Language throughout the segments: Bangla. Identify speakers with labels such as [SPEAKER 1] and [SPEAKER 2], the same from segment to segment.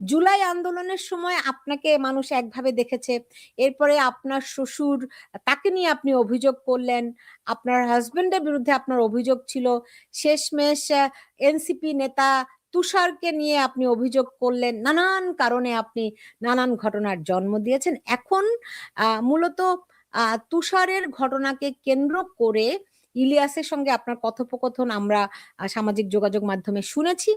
[SPEAKER 1] জুলাই আন্দোলনের সময় আপনাকে মানুষ একভাবে দেখেছে, এরপরে আপনার শ্বশুর, তাকে নিয়ে আপনি অভিযোগ করলেন, আপনার হাজবেন্ডের বিরুদ্ধে আপনার অভিযোগ ছিল, শেষমেশ এনসিপি নেতা তুষারকে নিয়ে আপনি অভিযোগ করলেন, নানান কারণে আপনি নানান ঘটনার জন্ম দিয়েছেন। এখন মূলত তুষারের ঘটনাকে কেন্দ্র করে ইলিয়াসের সঙ্গে আপনার কথোপকথন আমরা সামাজিক যোগাযোগ মাধ্যমে শুনেছি।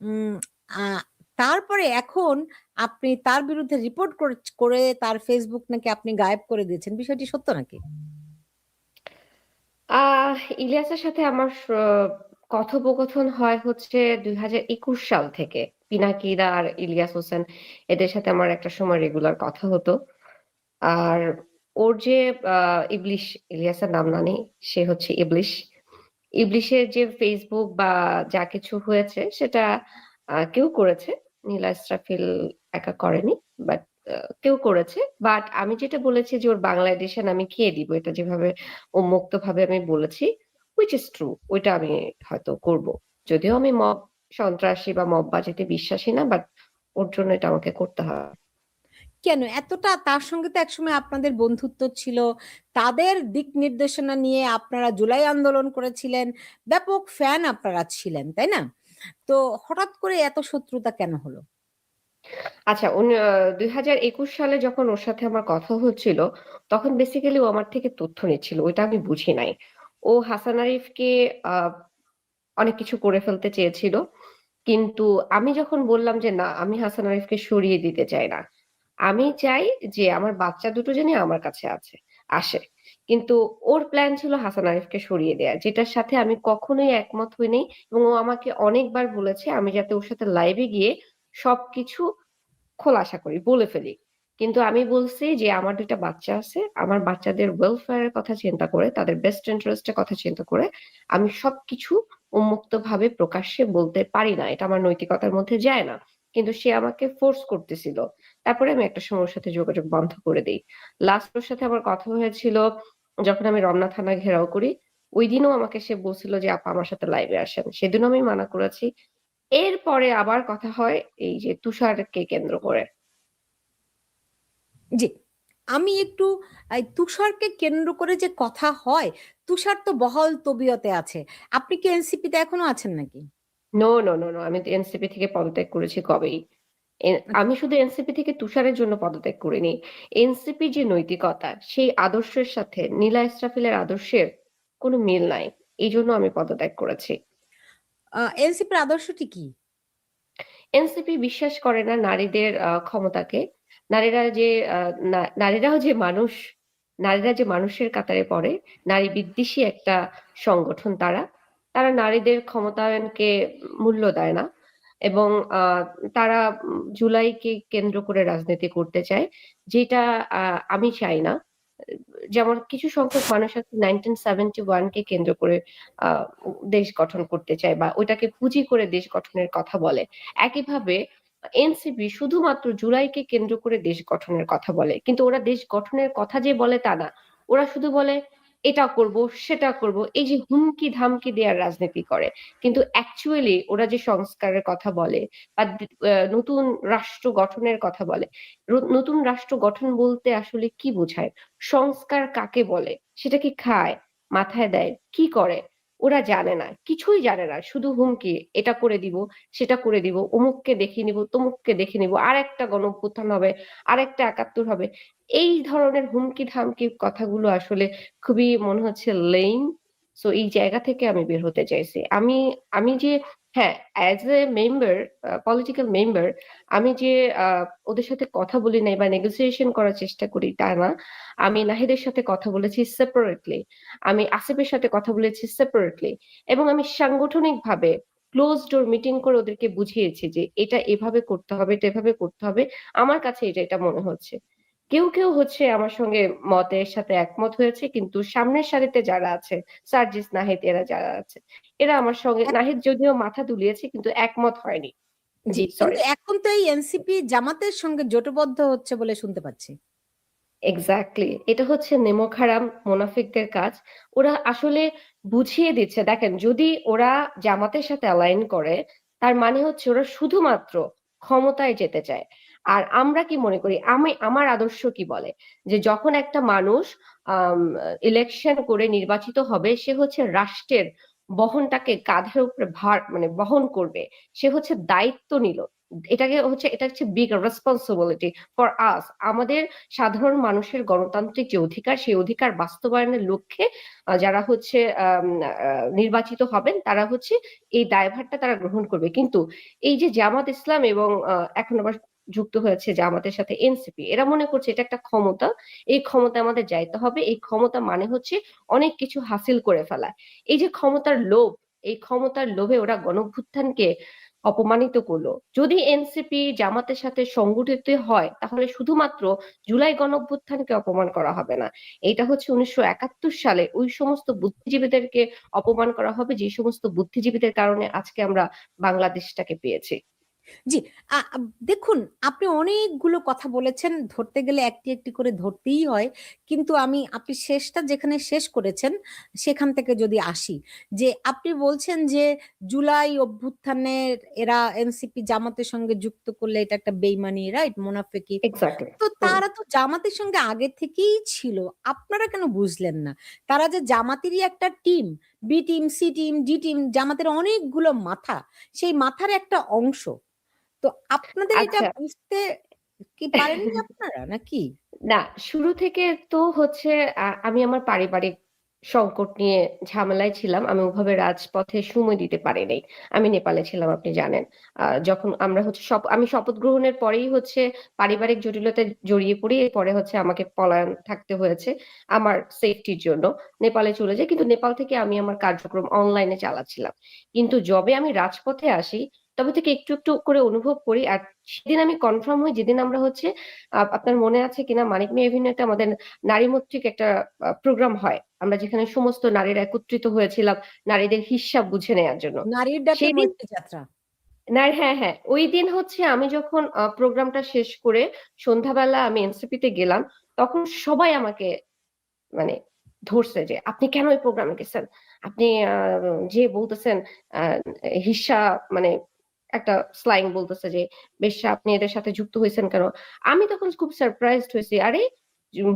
[SPEAKER 1] উম আহ তারপরে এখন আপনি তার বিরুদ্ধে রিপোর্ট করে তার ফেসবুক নাকি আপনি গায়েব করে দিয়েছেন, বিষয়টি সত্য নাকি?
[SPEAKER 2] ইলিয়াসের সাথে আমার কথোপকথন হয় হচ্ছে 2021 সাল থেকে। পিনাকিদা আর ইলিয়াস হোসেন এদের সাথে আমার একটা সময় রেগুলার কথা হতো। আর ওর যে ইবলিশ, ইলিয়াসের নাম না নেই, সে হচ্ছে ইবলিশ। ইবলিশের যে ফেসবুক বা যা কিছু হয়েছে সেটা কেউ করেছে, নীলা ইসরাফিল একা করেনি, বাট কেউ করেছে। বাট আমি যেটা বলেছি যে ওর বাংলা এডিশন আমি খেয়ে দিব, এটা যেভাবে উন্মুক্ত ভাবে আমি বলেছি, হুইচ ইজ ট্রু, ওইটা আমি হয়তো করব। যদিও আমি মব সন্ত্রাসী বা মব বাজিতে বিশ্বাসী না, বাট ওর জন্য এটা আমাকে করতে হয়।
[SPEAKER 1] কেন এতটা? তার সঙ্গে তো একসময় আপনাদের বন্ধুত্ব ছিল, তাদের দিক নির্দেশনা নিয়ে আপনারা জুলাই আন্দোলন করেছিলেন, ব্যাপক ফ্যান আপনারা ছিলেন, তাই না? তো হঠাৎ করে এত শত্রুতা কেন হলো?
[SPEAKER 2] আচ্ছা, 2021 সালে যখন ওর সাথে আমার কথা হচ্ছিল, তখন বেসিক্যালি ও আমার থেকে তথ্য নিচ্ছিল। ওইটা আমি বুঝি নাই। ও হাসান আরিফকে আ অনেক কিছু করে ফেলতে চেয়েছিল। কিন্তু আমি যখন বললাম যে, "না, আমি হাসান আরিফকে সরিয়ে দিতে চাই না। আমি চাই যে আমার বাচ্চা দুটো যেন আমার কাছে আসে।" কিন্তু ওর প্ল্যান ছিল হাসান আরিফকে সরিয়ে দেয়া। যেটার সাথে আমি কখনোই একমত হই নাই, এবং ও আমাকে অনেকবার বলেছে আমি যাতে ওর সাথে লাইভে গিয়ে সবকিছু খোলাসা করি, বলে ফেলি। কিন্তু আমি বলছি যে আমার ২ টা বাচ্চা আছে। আমার বাচ্চাদের ওয়েলফেয়ার এর কথা চিন্তা করে, তাদের বেস্ট ইন্টারেস্ট এর কথা চিন্তা করে আমি সবকিছু উন্মুক্তভাবে প্রকাশ্যে বলতে পারি না। এটা আমার নৈতিকতার মধ্যে যায় না। কিন্তু সে আমাকে ফোর্স করতেছিল। তারপরে আমি একটা সময় ওর সাথে যোগাযোগ বন্ধ করে দেই। লাস্ট ওর সাথে আমার কথা হয়েছিল যখন আমি রমনা থানা ঘেরাও করি। ঐদিনও আমাকে সে বলছিল যে, "আপা আমার সাথে লাইভে আসেন।" সেদিনও আমি মানা করেছি। এরপরে আবার কথা হয় এই যে তুষারকে কেন্দ্র করে।
[SPEAKER 1] জি, আমি একটু এই তুষারকে কেন্দ্র করে যে কথা হয়, তুষার তো বহাল তবিয়তে আছে। আপনি কি এনসিপিতে এখনো আছেন নাকি?
[SPEAKER 2] No, no, no, no. আমি তো এনসিপি থেকে পদত্যাগ করেছি কবেই। আমি শুধু এনসিপি থেকে তুষারের জন্য পদত্যাগ করিনি। এনসিপির যে নৈতিকতা, সেই আদর্শের সাথে নীলা ইসরাফিলের আদর্শের কোনো মিল নাই। এইজন্য আমি পদত্যাগ করেছি।
[SPEAKER 1] এনসিপির আদর্শটি কি?
[SPEAKER 2] এনসিপি বিশ্বাস করে না নারীদের ক্ষমতাকে। নারীরা যে আ নারীরাও যে মানুষ, নারীরা যে মানুষের কাতারে পড়ে, নারী বিদ্বেষী একটা সংগঠন তারা। তারা নারীদের ক্ষমতায়নকে মূল্য দেয় না, এবং তারা জুলাইকে কেন্দ্র করে রাজনীতি করতে চায়। যেটা আমি চাই না। যেমন কিছু সংখ্যক মানুষ আছে 1971 কে কেন্দ্র করে আ দেশ গঠন করতে চায় বা ওইটাকে পুঁজি করে দেশ গঠনের কথা বলে। একইভাবে এনসিপি শুধুমাত্র জুলাইকে কেন্দ্র করে দেশ গঠনের কথা বলে। কিন্তু ওরা দেশ গঠনের কথা যে বলে তা না। ওরা শুধু বলে এটা করব, সেটা করব। এই যে হুমকি-ধামকি দেওয়ার রাজনীতি করে। কিন্তু অ্যাকচুয়ালি ওরা যে সংস্কারের কথা বলে বা নতুন রাষ্ট্র গঠনের কথা বলে। নতুন রাষ্ট্র গঠন বলতে আসলে কি বোঝায়? সংস্কার কাকে বলে? সেটা কি খায়? মাথায় দেয়? কি করে? ওরা জানে না। কিছুই জানে না। শুধু হুমকি, এটা করে দিব, সেটা করে দিব, অমুককে দেখিয়ে নিব, তমুককে দেখে নিব। আরেকটা গণঅভ্যুত্থান হবে, আরেকটা ৭১ হবে। এই ধরনের হুমকি-ধামকির কথাগুলো আসলে খুবই মনে হচ্ছে লেইম। সো এই জায়গা থেকে আমি বের হতে চাইছি। আমি আমি যে হ্যাঁ, as a member, political member, আমি যে আ ওদের সাথে কথা বলি নাই বা নেগোসিয়েশন করার চেষ্টা করি তা না। আমি নাহিদের সাথে কথা বলেছি সেপারেটলি। আমি আসিফের সাথে কথা বলেছি সেপারেটলি, এবং আমি সাংগঠনিকভাবে ক্লোজ ডোর মিটিং করে ওদেরকে বুঝিয়েছি যে এটা এভাবে করতে হবে, এটা এভাবে করতে হবে। আমার কাছে এটা মনে হচ্ছে। কেউ হচ্ছে আমার সঙ্গে মতের সাথে একমত হয়েছে, কিন্তু সামনের সারিতে যারা আছে, সার্জিস, নাহিদ এরা যারা আছে, এরা আমার সঙ্গে, নাহিদ যদিও মাথা দুলিয়েছে কিন্তু একমত হয়নি।
[SPEAKER 1] জি,
[SPEAKER 2] জি,
[SPEAKER 1] কিন্তু
[SPEAKER 2] সরি।
[SPEAKER 1] এখন তো এই এনসিপি জামাতের সঙ্গে জোটবদ্ধ হচ্ছে বলে শুনতে পাচ্ছি।
[SPEAKER 2] এক্সাক্টলি। এটা হচ্ছে নেমক হারাম মুনাফিকদের কাজ। ওরা আসলে বুঝিয়ে দিচ্ছে। দেখেন, যদি ওরা জামাতের সাথে অ্যালাইন করে, তার মানে হচ্ছে ওরা শুধুমাত্র ক্ষমতায় যেতে চায়। আর আমরা কি মনে করি, আমার আদর্শ কি বলে যে যখন একটা মানুষ ইলেকশন করে নির্বাচিত হবে, সে হচ্ছে রাষ্ট্রের বহনটাকে কাঁধের উপরে ভার মানে বহন করবে, সে হচ্ছে দায়িত্ব নিল। এটা হচ্ছে বিগ রেসপন্সিবিলিটি ফর আস। আমাদের সাধারণ মানুষের গণতান্ত্রিক যে অধিকার, সেই অধিকার বাস্তবায়নের লক্ষ্যে যারা হচ্ছে নির্বাচিত হবেন, তারা হচ্ছে এই দায়ভারটা তারা গ্রহণ করবে। কিন্তু এই যে জামাত ইসলাম এবং এখন আবার যুক্ত হয়েছে জামাতের সাথে এনসিপি, এরা মনে করছে এটা একটা ক্ষমতা, এই ক্ষমতা আমাদের যাইতে হবে, এই ক্ষমতা মানে হচ্ছে অনেক কিছু হাসিল করে ফেলা। এই যে ক্ষমতার লোভ, এই ক্ষমতার লোভে ওরা গণঅভ্যুত্থানকে অপমানিত করলো। যদি এনসিপি জামাতের সাথে সংগঠিত হয়, তাহলে শুধুমাত্র জুলাই গণঅভ্যুত্থানকে অপমান করা হবে না, এটা হচ্ছে 1971 সালে ওই সমস্ত বুদ্ধিজীবীদেরকে অপমান করা হবে, যে সমস্ত বুদ্ধিজীবীদের কারণে আজকে আমরা বাংলাদেশটাকে পেয়েছি।
[SPEAKER 1] জি, দেখুন, আপনি অনেকগুলো কথা বলেছেন, ধরতে গেলে একটি একটি করে ধরতেই হয়। কিন্তু আপনি শেষটা যেখানে শেষ করেছেন সেখান থেকে যদি আসি, যে আপনি বলছেন যে জুলাই অভ্যুত্থানের এরা এনসিপি জামাতের সঙ্গে যুক্ত করলে এটা একটা বেইমানি, রাইট, মুনাফিকি।
[SPEAKER 2] এক্স্যাক্টলি।
[SPEAKER 1] তো তারা তো জামাতের সঙ্গে আগে থেকেই ছিল, আপনারা কেন বুঝলেন না? তারা যে জামাতেরই একটা team, B team, C team, D team, জামাতের অনেকগুলো মাথা, সেই মাথার একটা অংশ। তো আপনাদের এটা
[SPEAKER 2] আচ্ছা।
[SPEAKER 1] বুঝতে কি পারেননি আপনারা নাকি?
[SPEAKER 2] না, শুরু থেকে তো হচ্ছে আমি আমার পারিবারিক সংকট নিয়ে ঝামেলায় ছিলাম, আমি ওভাবে রাজপথে সময় দিতে পারি নাই। আমি নেপালে ছিলাম, আপনি জানেন। যখন আমরা হচ্ছে আমি শপথ গ্রহণের পরেই হচ্ছে পারিবারিক জটিলতায় জড়িয়ে পড়ি, এরপরে হচ্ছে আমাকে পলায়ন থাকতে হয়েছে আমার সেফটির জন্য। নেপালে চলে যাই, কিন্তু নেপাল থেকে আমি আমার কার্যক্রম অনলাইনে চালাচ্ছিলাম। কিন্তু যবে আমি রাজপথে আসি, তবে থেকে একটু একটু করে অনুভব করি। আর সেদিন আমি কনফার্ম হই, যেদিন আমরা হচ্ছে আপনার মনে আছে কিনা, মানিক মিয়া এভিনিউতে আমাদের নারীমৈত্রিক একটা প্রোগ্রাম হয়, আমরা যেখানে সমস্ত নারীরা একত্রিত হয়েছিলাম নারীদের হিস্যা বুঝে নেওয়ার জন্য।
[SPEAKER 1] নারীর ডাকে
[SPEAKER 2] সেই দিন
[SPEAKER 1] মৈত্রী যাত্রা।
[SPEAKER 2] না, হ্যাঁ হ্যাঁ, ওই দিন হচ্ছে আমি যখন প্রোগ্রামটা শেষ করে সন্ধ্যাবেলা আমি এনসিপি তে গেলাম, তখন সবাই আমাকে মানে ধরছে যে আপনি কেন এই প্রোগ্রামে গেছেন, আপনি যে বলতেছেন আহ, হিস্যা, মানে একটা স্ল্যাং বলতেছে যে বেশ্যা, আপনি এদের সাথে যুক্ত হয়েছেন কেন। আমি তখন খুব সারপ্রাইজড হয়েছি, আরে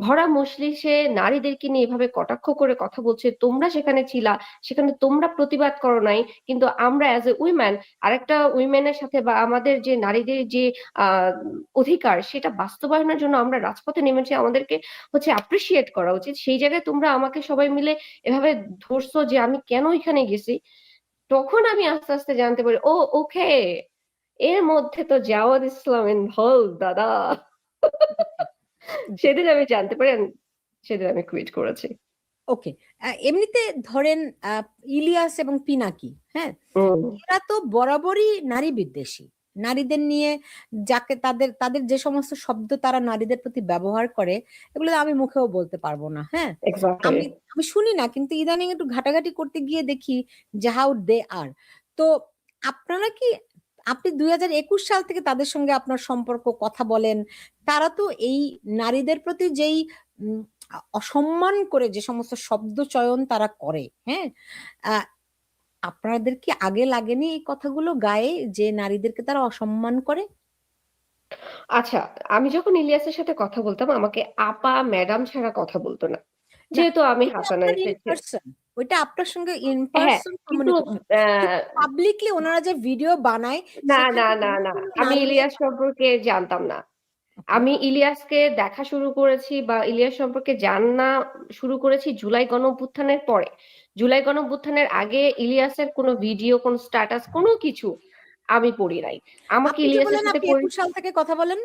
[SPEAKER 2] ভরা মজলিসে নারীদেরকে নিয়ে এভাবে কটাক্ষ করে কথা বলছে, তোমরা সেখানে ছিলা, সেখানে তোমরা প্রতিবাদ করো নাই, কিন্তু আমরা অ্যাজ এ উইম্যান আরেকটা উইমেনের সাথে, বা আমাদের যে নারীদের যে আহ অধিকার, সেটা বাস্তবায়নের জন্য আমরা রাজপথে নেমেছি, আমাদেরকে হচ্ছে অ্যাপ্রিসিয়েট করা উচিত। সেই জায়গায় তোমরা আমাকে সবাই মিলে এভাবে ধরছো যে আমি কেন এখানে গেছি। তখন আমি আস্তে আস্তে জানতে পারি, ও ওকে, এর মধ্যে তো জাওয়াদ ইসলাম ইনভলভ দাদা। সেদিন আমি জানতে পারি, সেদিন আমি কুইট করেছি।
[SPEAKER 1] ওকে। এমনিতে ধরেন আহ, ইলিয়াস এবং পিনাকি, হ্যাঁ,
[SPEAKER 2] হম।
[SPEAKER 1] এরা তো বরাবরই নারী বিদ্বেষী। নারীদের নিয়ে যাকে তাদের তাদের যে সমস্ত শব্দ তারা নারীদের প্রতি ব্যবহার করে, এগুলো আমি মুখেও বলতে পারবো না, হ্যাঁ।
[SPEAKER 2] এক্স্যাক্টলি।
[SPEAKER 1] আমি আমি শুনি না, কিন্তু ইদানিং একটু ঘাটাঘাটি করতে গিয়ে দেখি যে হাউ দে আর। তো আপনারা কি, আপনি 2021 সাল থেকে তাদের সঙ্গে আপনার সম্পর্ক, কথা বলেন, তারা তো এই নারীদের প্রতি যেই উম, অসম্মান করে যে সমস্ত শব্দ চয়ন তারা করে, হ্যাঁ, আহ, আপনাদের কি আগে লাগেনি এই কথাগুলো গায়ে, যে নারীদেরকে তারা অসম্মান করে?
[SPEAKER 2] আচ্ছা, আমি যখন ইলিয়াসের সাথে কথা বলতাম, আমাকে আপা ম্যাডাম ছাড়া কথা বলতো না,
[SPEAKER 1] না,
[SPEAKER 2] যেহেতু আমি
[SPEAKER 1] ওইটা
[SPEAKER 2] হাসানা
[SPEAKER 1] আপনার ইন
[SPEAKER 2] এসেছে।
[SPEAKER 1] পার্সন, ওইটা আপনার সঙ্গে ইন
[SPEAKER 2] হ্যাঁ,
[SPEAKER 1] পার্সন
[SPEAKER 2] কিন্তু
[SPEAKER 1] কমিউনিকেশন।
[SPEAKER 2] আহ,
[SPEAKER 1] কিন্তু পাবলিকলি ওনারা যে ভিডিও বানায়
[SPEAKER 2] না না
[SPEAKER 1] সেখানে
[SPEAKER 2] না
[SPEAKER 1] অন্য
[SPEAKER 2] না,
[SPEAKER 1] কোনো
[SPEAKER 2] আমি
[SPEAKER 1] নারীদের।
[SPEAKER 2] ইলিয়াস সম্পর্কে জানতাম না।
[SPEAKER 1] ওকে।
[SPEAKER 2] আমি ইলিয়াসকে দেখা শুরু করেছি বা ইলিয়াস সম্পর্কে জানা শুরু করেছি জুলাই গণঅভ্যুত্থানের পরে। জুলাই গণঅভ্যুত্থানের আগে ইলিয়াসের কোনো ভিডিও, কোনো স্ট্যাটাস, কোনো কিছু আমি পড়ি নাই। আমাকে
[SPEAKER 1] আপনি যে
[SPEAKER 2] ইলিয়াসের
[SPEAKER 1] বললেন
[SPEAKER 2] সাথে
[SPEAKER 1] আপনি 21 সাল থেকে কথা বলেন,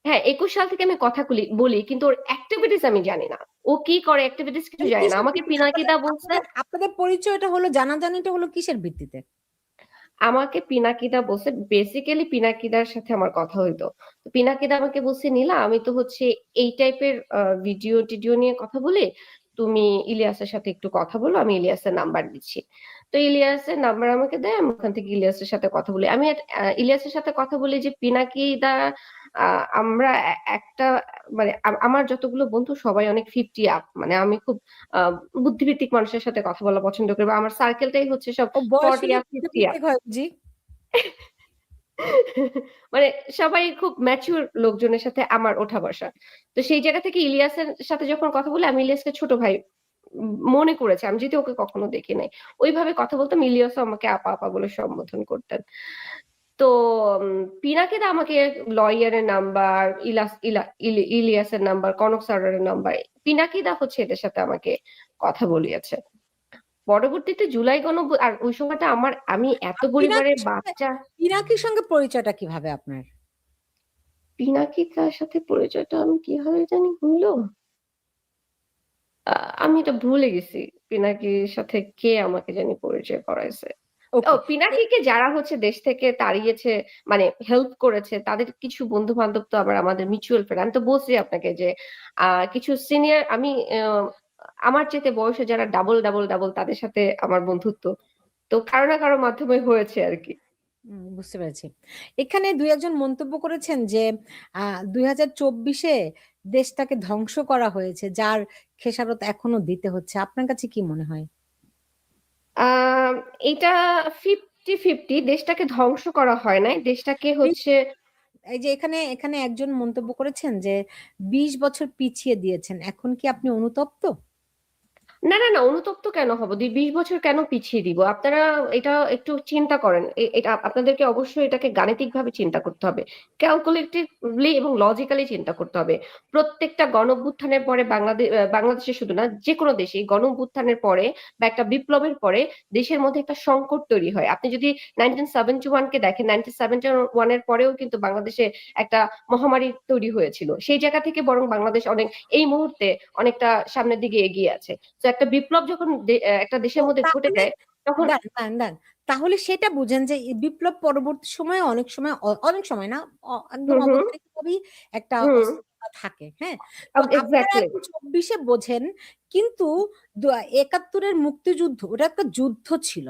[SPEAKER 2] হ্যাঁ, 21 সাল থেকে আমি কথা বলি, কিন্তু ওর অ্যাক্টিভিটিস আমি জানি না, ও কি করে অ্যাক্টিভিটিস কিছু
[SPEAKER 1] মানে
[SPEAKER 2] জানি না।
[SPEAKER 1] কিসের
[SPEAKER 2] আমাকে
[SPEAKER 1] ভিত্তিতে আপনাদের
[SPEAKER 2] পিনাকিদা বলছে,
[SPEAKER 1] আপনাদের আপনাদের পরিচয়টা হলো, জানাজানিটা হলো কিসের ভিত্তিতে?
[SPEAKER 2] আমাকে পিনাকিদা বলছে, বেসিক্যালি পিনাকিদার সাথে আমার কথা হইতো। তো পিনাকিদা আমাকে বলছে, নীলা আমি তো হচ্ছে এই টাইপের ভিডিও টিডিও নিয়ে কথা বলি, তুমি ইলিয়াসের সাথে একটু কথা বলো, আমি ইলিয়াসের নাম্বার দিচ্ছি। তো ইলিয়াসের নাম্বার আমাকে দেয়, আমি ওখান থেকে ইলিয়াসের সাথে কথা বলি। আমি ইলিয়াসের সাথে কথা বলি যে পিনাকিদা, আমরা একটা মানে আমার যতগুলো বন্ধু সবাই অনেক 50 আপ, মানে আমি খুব আহ বুদ্ধিভিত্তিক মানুষের সাথে কথা বলা পছন্দ করি, বা আমার সার্কেলটাই হচ্ছে সব
[SPEAKER 1] ও বয়স
[SPEAKER 2] 40
[SPEAKER 1] হলে
[SPEAKER 2] আপ, 50 আপ।
[SPEAKER 1] ভিত্তিক হয় জি।
[SPEAKER 2] মানে সবাই খুব ম্যাচিউর লোকজনের সাথে আমার ওঠা বসা। তো সেই জায়গা থেকে ইলিয়াসের সাথে যখন কথা বলি, আমি ইলিয়াসকে ছোট ভাই মনে করেছি, আমি যদি ওকে কখনো দেখি নাই। ওইভাবে কথা বলতাম, ইলিয়াসও আমাকে আপা আপা বলে সম্বোধন করতেন। তো পিনাকিদা আমাকে লয়ারের নাম্বার, ইলিয়াসের নাম্বার, কনক স্যারের নাম্বার, পিনাকিদা হচ্ছে এদের সাথে আমাকে কথা বলিয়েছে। পরবর্তীতে জুলাই আর ওই সময়টা আমি এত পরিবারের বাচ্চা।
[SPEAKER 1] পিনাকির সঙ্গে পরিচয়টা কিভাবে আপনার?
[SPEAKER 2] পিনাকিদার সাথে পরিচয়টা আমি কিভাবে জানি হইলো, আমি এটা ভুলে গেছি। পিনাকির সাথে কে আমাকে জানি পরিচয় করাইছে। ও,
[SPEAKER 1] ওকে।
[SPEAKER 2] পিনাকিকে যারা হচ্ছে দেশ থেকে তাড়িয়েছে, মানে হেল্প করেছে, তাদের কিছু বন্ধু বান্ধব তো আবার আমাদের মিউচুয়াল ফ্রেন্ড। আমি তো বলছি আপনাকে যে কিছু সিনিয়র, আমি আমার চেয়ে বয়সে যারা ডাবল ডাবল ডাবল, তাদের সাথে আমার বন্ধুত্ব তো কারো না কারো মাধ্যমে হয়েছে আর কি।
[SPEAKER 1] বুঝতে পেরেছি। এখানে দুই একজন মন্তব্য করেছেন যে 2024-এ দেশটাকে ধ্বংস করা হয়েছে, যার খেসারত এখনো দিতে হচ্ছে। আপনার কাছে কি মনে হয়?
[SPEAKER 2] আহ এটা 50-50। দেশটাকে ধ্বংস করা হয় নাই, দেশটাকে হচ্ছে।
[SPEAKER 1] এই যে এখানে এখানে একজন মন্তব্য করেছেন যে 20 বছর পিছিয়ে দিয়েছেন, এখন কি আপনি অনুতপ্ত?
[SPEAKER 2] না না না, অনুতপ্ত কেন হব? 20 বছর কেন পিছিয়ে দিব? আপনারা এটা একটু চিন্তা করেন। এটা আপনাদেরকে অবশ্যই এটাকে গাণিতিক ভাবে চিন্তা করতে হবে, ক্যালকুলেটিভলি এবং লজিক্যালি চিন্তা করতে হবে। প্রত্যেকটা গণঅভ্যুত্থানের পরে বাংলাদেশে শুধু না, যে কোনো দেশে গণঅভ্যুত্থানের পরে বা একটা বিপ্লবের পরে দেশের মধ্যে একটা সংকট তৈরি হয়। আপনি যদি 1971-কে দেখেন, 1971-এর পরেও কিন্তু বাংলাদেশে একটা মহামারী তৈরি হয়েছিল। সেই জায়গা থেকে বরং বাংলাদেশ অনেক এই মুহূর্তে অনেকটা সামনের দিকে এগিয়ে আছে। তো একটা বিপ্লব যখন একটা
[SPEAKER 1] তো
[SPEAKER 2] দেশের মধ্যে ঘটে
[SPEAKER 1] তাহলে
[SPEAKER 2] যায়, তখন।
[SPEAKER 1] দাঁড়ান দাঁড়ান দাঁড়ান। তাহলে সেটা বুঝেন যে এই বিপ্লব পরবর্তী সময়ে অনেক সময় অনেক সময় না, একদম
[SPEAKER 2] হুম হুম
[SPEAKER 1] অবধারিতভাবেই একটা
[SPEAKER 2] হুম।
[SPEAKER 1] অস্থিরতা থাকে। হ্যাঁ, তো আপনারা
[SPEAKER 2] এক্স্যাক্টলি।
[SPEAKER 1] এখন 24-এ বোঝেন, কিন্তু 71-এর মুক্তিযুদ্ধ ওটা একটা যুদ্ধ ছিল,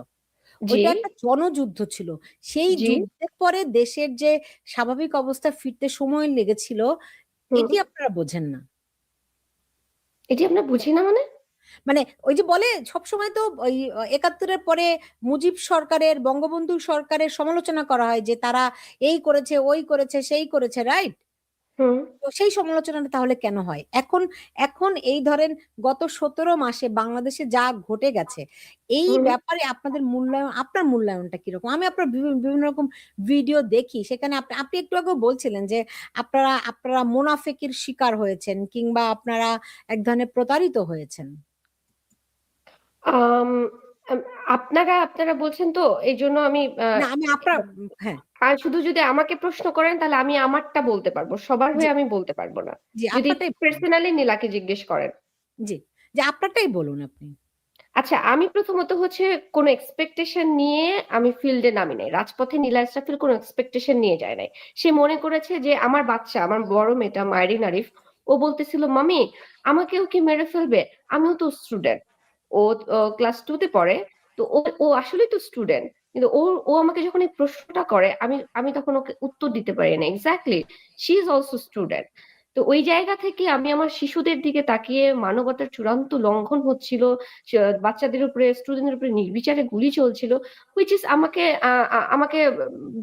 [SPEAKER 2] জি
[SPEAKER 1] ওইটা একটা জনযুদ্ধ ছিল। সেই
[SPEAKER 2] জি।
[SPEAKER 1] যুদ্ধের পরে দেশের যে স্বাভাবিক অবস্থা ফিরতে সময় লেগেছিল,
[SPEAKER 2] হুম।
[SPEAKER 1] এটি আপনারা বোঝেন না।
[SPEAKER 2] এটি আমরা বুঝি না মানে?
[SPEAKER 1] মানে ওই যে বলে সবসময় তো ওই 71-এর পরে মুজিব সরকারের, বঙ্গবন্ধু সরকারের সমালোচনা করা হয় যে তারা এই করেছে, ওই করেছে, সেই করেছে, রাইট?
[SPEAKER 2] হুম
[SPEAKER 1] তো সেই সমালোচনাটা তাহলে কেন হয় এখন? এখন এই ধরেন গত 17 মাসে বাংলাদেশে যা ঘটে গেছে, এই
[SPEAKER 2] হুম।
[SPEAKER 1] ব্যাপারে আপনাদের মূল্যায়ন, আপনার মূল্যায়নটা কিরকম? আমি আপনার বিভিন্ন বিভিন্ন রকম ভিডিও দেখি, সেখানে আপনি আপনি একটু আগে বলছিলেন যে আপনারা আপনারা মুনাফিকির শিকার হয়েছেন, কিংবা আপনারা এক ধরনের প্রতারিত হয়েছেন।
[SPEAKER 2] আম, আম, আপনারা আপনারা বলছেন তো, এই জন্য আমি
[SPEAKER 1] না, আমি আপনার হ্যাঁ,
[SPEAKER 2] আর শুধু যদি আমাকে প্রশ্ন করেন, তাহলে আমি আমারটা বলতে পারবো, সবার
[SPEAKER 1] জি
[SPEAKER 2] হয়ে আমি বলতে পারবো না।
[SPEAKER 1] জি,
[SPEAKER 2] যদি
[SPEAKER 1] আপনারটাই বলুন।
[SPEAKER 2] পার্সোনালি নীলাকে জিজ্ঞেস করেন।
[SPEAKER 1] জি, যে আপনারটাই বলুন আপনি।
[SPEAKER 2] আচ্ছা, আমি প্রথমত হচ্ছে কোনো এক্সপেকটেশন নিয়ে আমি ফিল্ডে নামি নাই। রাজপথে নীলা ইসরাফিল কোনো এক্সপেকটেশন নিয়ে যায় নাই। সে মনে করেছে যে আমার বাচ্চা, আমার বড় মেয়েটা মাইরিন আরিফ, ও বলতেছিল, মামি আমাকেও কি মেরে ফেলবে? আমিও তো স্টুডেন্ট। ও ক্লাস 2-তে পড়ে। তো ও ও আসলেই তো স্টুডেন্ট। কিন্তু ও ও আমাকে যখন এই প্রশ্নটা করে, আমি আমি তখন ওকে উত্তর দিতে পারি না। Exactly, she is also student. তো ওই জায়গা থেকে আমি আমার শিশুদের দিকে তাকিয়ে, মানবতার চূড়ান্ত লঙ্ঘন হচ্ছিল, বাচ্চাদের উপরে, স্টুডেন্টের উপরে নির্বিচারে গুলি চলছিল, হুইচ ইজ আমাকে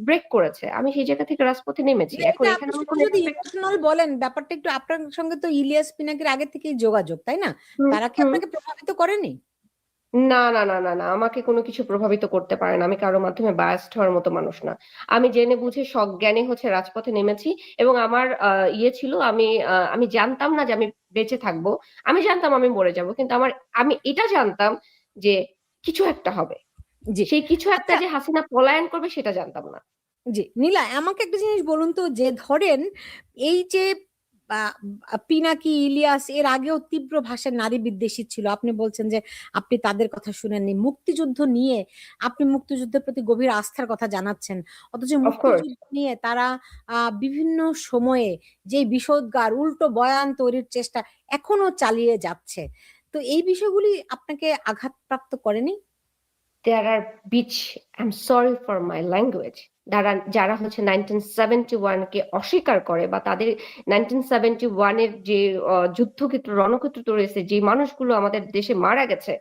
[SPEAKER 2] ব্রেক করেছে। আমি সেই জায়গা থেকে রাজপথে নেমেছি।
[SPEAKER 1] না,
[SPEAKER 2] এখন
[SPEAKER 1] এটা
[SPEAKER 2] এখানে
[SPEAKER 1] আপনি
[SPEAKER 2] আমি
[SPEAKER 1] শুধু
[SPEAKER 2] কোনো
[SPEAKER 1] যদি
[SPEAKER 2] এক্সপেক্ট।
[SPEAKER 1] ইমোশনাল বলেন, ব্যাপারটা একটু আপনার সঙ্গে তো ইলিয়াস পিনাকির আগে থেকেই যোগাযোগ, তাই না?
[SPEAKER 2] হুম
[SPEAKER 1] তারা কি
[SPEAKER 2] হুম।
[SPEAKER 1] আপনাকে প্রভাবিত করেনি?
[SPEAKER 2] না না না না না, আমাকে কোনো কিছু প্রভাবিত করতে পারে না। আমি কারো মাধ্যমে বায়াসড হওয়ার মতো মানুষ না। আমি জেনে বুঝে সজ্ঞানে হচ্ছে রাজপথে নেমেছি। এবং আমার ইয়ে ছিল, আমি জানতাম না যে আমি বেঁচে থাকবো। আমি জানতাম আমি মরে যাব, কিন্তু আমি এটা জানতাম যে কিছু একটা হবে।
[SPEAKER 1] জি।
[SPEAKER 2] সেই কিছু একটা
[SPEAKER 1] আচ্ছা,
[SPEAKER 2] যে হাসিনা পলায়ন করবে, সেটা জানতাম না।
[SPEAKER 1] জি নীলা, আমাকে একটা জিনিস বলুন তো, যে ধরেন এই যে পিনাকি, ইলিয়াস এর আগেও তীব্র ভাষায় নারী বিদ্বেষী ছিল, আপনি বলছেন যে আপনি তাদের কথা শুনেননি। মুক্তিযুদ্ধ নিয়ে আপনি মুক্তিযুদ্ধের প্রতি গভীর আস্থার কথা জানাচ্ছেন, অথচ
[SPEAKER 2] অফকোর্স।
[SPEAKER 1] মুক্তিযুদ্ধ নিয়ে তারা বিভিন্ন সময়ে যে বিষোদগার উল্টো বয়ান তৈরির চেষ্টা এখনো চালিয়ে যাচ্ছে। তো এই বিষয়গুলি আপনাকে আঘাতপ্রাপ্ত করেনি?
[SPEAKER 2] There are bitch, I am sorry for my language, যারা যারা হচ্ছে 1971-কে অস্বীকার করে, বা তাদের 1971-এর যে যুদ্ধক্ষেত্র, রণক্ষেত্র রয়েছে, যে মানুষগুলো আমাদের দেশে মারা গেছে,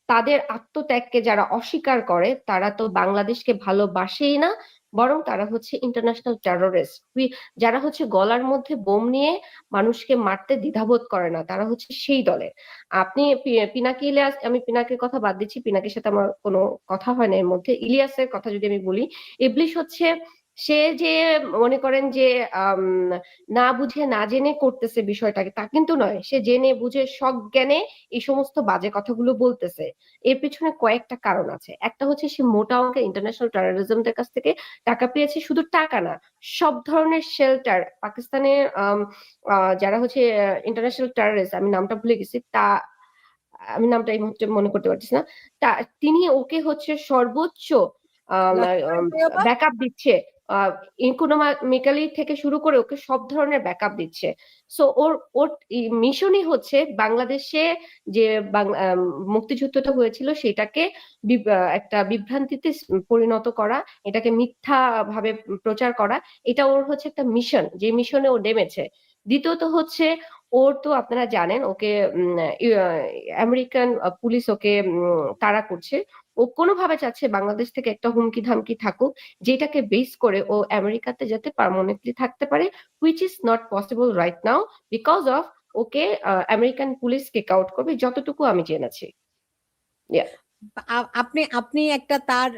[SPEAKER 2] তাদের আত্মত্যাগকে যারা অস্বীকার করে, তারা তো বাংলাদেশকে ভালোবাসেই না, বরং তারা হচ্ছে ইন্টারন্যাশনাল টেররিস্ট, যারা হচ্ছে গলার মধ্যে বোম নিয়ে মানুষকে মারতে দ্বিধাবোধ করে না, তারা হচ্ছে সেই দলের। আপনি পিনাকি ইলিয়াস, আমি পিনাকির কথা বাদ দিচ্ছি, পিনাকির সাথে আমার কোনো কথা হয় না এর মধ্যে। ইলিয়াসের কথা যদি আমি বলি, ইবলিশ হচ্ছে সে যে মনে করেন যে আম, না বুঝে না জেনে করতেছে বিষয়টাকে, তা কিন্তু নয়। সে জেনে বুঝে সজ্ঞানে এই সমস্ত বাজে কথাগুলো বলতেছে। এর পিছনে কয়েকটা কারণ আছে। একটা হচ্ছে সে মোটা অঙ্কের ইন্টারন্যাশনাল টেরোরিজমদের কাছ থেকে টাকা পেয়েছে, শুধু টাকা না, সব ধরনের শেল্টার পাকিস্তানের যারা হচ্ছে ইন্টারন্যাশনাল টেররিস্ট, আমি নামটা ভুলে গেছি, আমি নামটা এই মুহূর্তে মনে করতে পারছি না, তা তিনি ওকে হচ্ছে সর্বোচ্চ
[SPEAKER 1] লস্কর তৈয়বা?
[SPEAKER 2] ব্যাকআপ দিচ্ছে, ইকোনমিক্যালি থেকে শুরু করে ওকে সব ধরনের ব্যাকআপ দিচ্ছে। সো ওর ওর মিশনই হচ্ছে বাংলাদেশে যে মুক্তিযুদ্ধটা হয়েছিল সেটাকে একটা বিভ্রান্তিতে পরিণত করা, এটাকে মিথ্যা ভাবে প্রচার করা। এটা ওর হচ্ছে একটা মিশন, যে মিশনে ও নেমেছে। দ্বিতীয়ত হচ্ছে, ওর তো আপনারা জানেন ওকে আমেরিকান পুলিশ ওকে তাড়া করছে। ও কোনোভাবে চাচ্ছে বাংলাদেশ থেকে একটা হুমকি ধামকি থাকুক, যেটাকে বেস করে ও আমেরিকাতে যাতে পার্মানেন্টলি থাকতে পারে, which is not possible right now, because of okay American police kick out করবে, যতটুকু আমি জেনেছি। Yeah.
[SPEAKER 1] আপনি আপনি একটা তার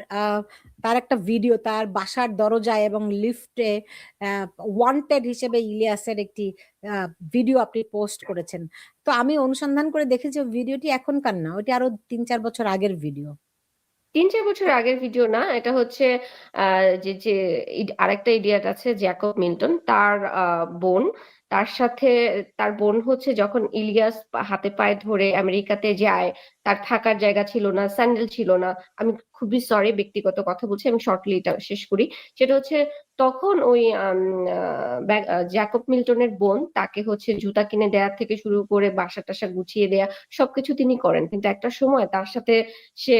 [SPEAKER 1] তার একটা ভিডিও তার বাসার দরজায় এবং লিফটে ওয়ান্টেড হিসেবে ইলিয়াসের একটি ভিডিও আপনি পোস্ট করেছেন। তো আমি অনুসন্ধান করে দেখেছি ভিডিওটি এখনকার না, ওটি আরো 3-4 বছর আগের ভিডিও।
[SPEAKER 2] 3-4 বছর আগের ভিডিও না, এটা হচ্ছে যে যে আরেকটা ইডিয়েট আছে জ্যাকব মিল্টন, তার বোন, তার সাথে, তার বোন হচ্ছে যখন ইলিয়াস হাতে পায়ে ধরে আমেরিকাতে যায়, তার থাকার জায়গা ছিল না, স্যান্ডেল ছিল না। আমি খুবই সরি, ব্যক্তিগত কথা বলছি, আমি শর্টলি এটা শেষ করি। সেটা হচ্ছে তখন ওই জ্যাকব মিল্টনের বোন তাকে হচ্ছে জুতা কিনে দেওয়ার থেকে শুরু করে বাসা টাসা গুছিয়ে দেয়া সবকিছু তিনি করেন, কিন্তু একটা সময় তার সাথে সে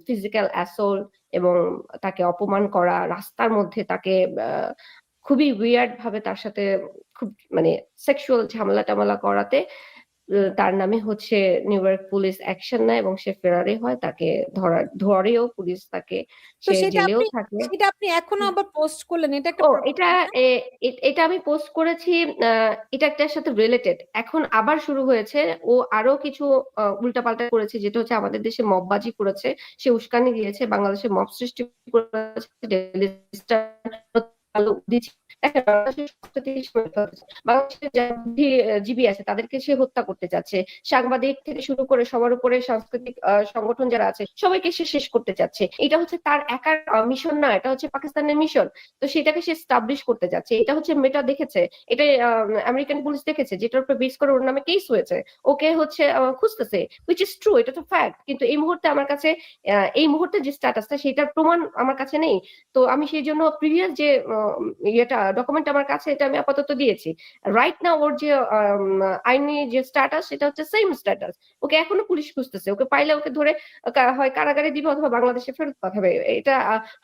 [SPEAKER 2] ফিজিক্যাল অ্যাসল্ট এবং তাকে অপমান করা, রাস্তার মধ্যে তাকে খুবই উইয়ার্ড ভাবে তার সাথে খুব মানে সেক্সুয়াল ঝামেলা টামেলা করাতে তার নামে হচ্ছে নিউ ইয়র্ক পুলিশ অ্যাকশন নেয় এবং সে ফেরারি হয়, তাকে ধরেও পুলিশ, তাকে
[SPEAKER 1] তো
[SPEAKER 2] সে জেলেও থাকে।
[SPEAKER 1] সেটা আপনি এখনো আবার পোস্ট করলেন, এটা একটা
[SPEAKER 2] ও এটা
[SPEAKER 1] প্রবলেম না?
[SPEAKER 2] এটা আমি পোস্ট করেছি, এটা একটার সাথে রিলেটেড, এখন আবার শুরু হয়েছে। ও আরো কিছু উল্টাপাল্টা করেছে, যেটা হচ্ছে আমাদের দেশে মববাজি করেছে, সে উস্কানি দিয়েছে, বাংলাদেশে মব সৃষ্টি করেছে, ডেইলি স্টার দিচ্ছে। দেখেন, বাংলাদেশের যারা বুদ্ধিজীবী আছে তাদেরকে সে হত্যা করতে চাচ্ছে, সাংবাদিক থেকে শুরু করে সবার উপরে সাংস্কৃতিক সংগঠন যারা আছে সবাইকে সে শেষ করতে চাচ্ছে। এটা হচ্ছে তার একার মিশন না, এটা হচ্ছে পাকিস্তানের মিশন। তো সেটাকে সে স্টাবলিশ করতে যাচ্ছে। এটা হচ্ছে মেটা দেখেছে, এটা আমেরিকান পুলিশ দেখেছে, যেটার উপর বেস করে ওর নামে কেস হয়েছে, ওকে হচ্ছে খুঁজতেছে, হুইচ ইজ ট্রু, এটা তো ফ্যাক্ট। কিন্তু এই মুহূর্তে আমার কাছে এই মুহূর্তে যে স্ট্যাটাসটা সেটার প্রমাণ আমার কাছে নেই। তো আমি সেই জন্য প্রিভিয়াস যে ইয়েটা ডকুমেন্ট আমার কাছে, এটা আমি আপাতত দিয়েছি। রাইট নাও ওর যে আইনি যে স্ট্যাটাস সেটা হচ্ছে সেম স্ট্যাটাস। ওকে এখনো পুলিশ খুঁজতেছে, ওকে পাইলে ওকে ধরে হয় কারাগারে দিবে অথবা বাংলাদেশে ফেরত পাঠাবে, এটা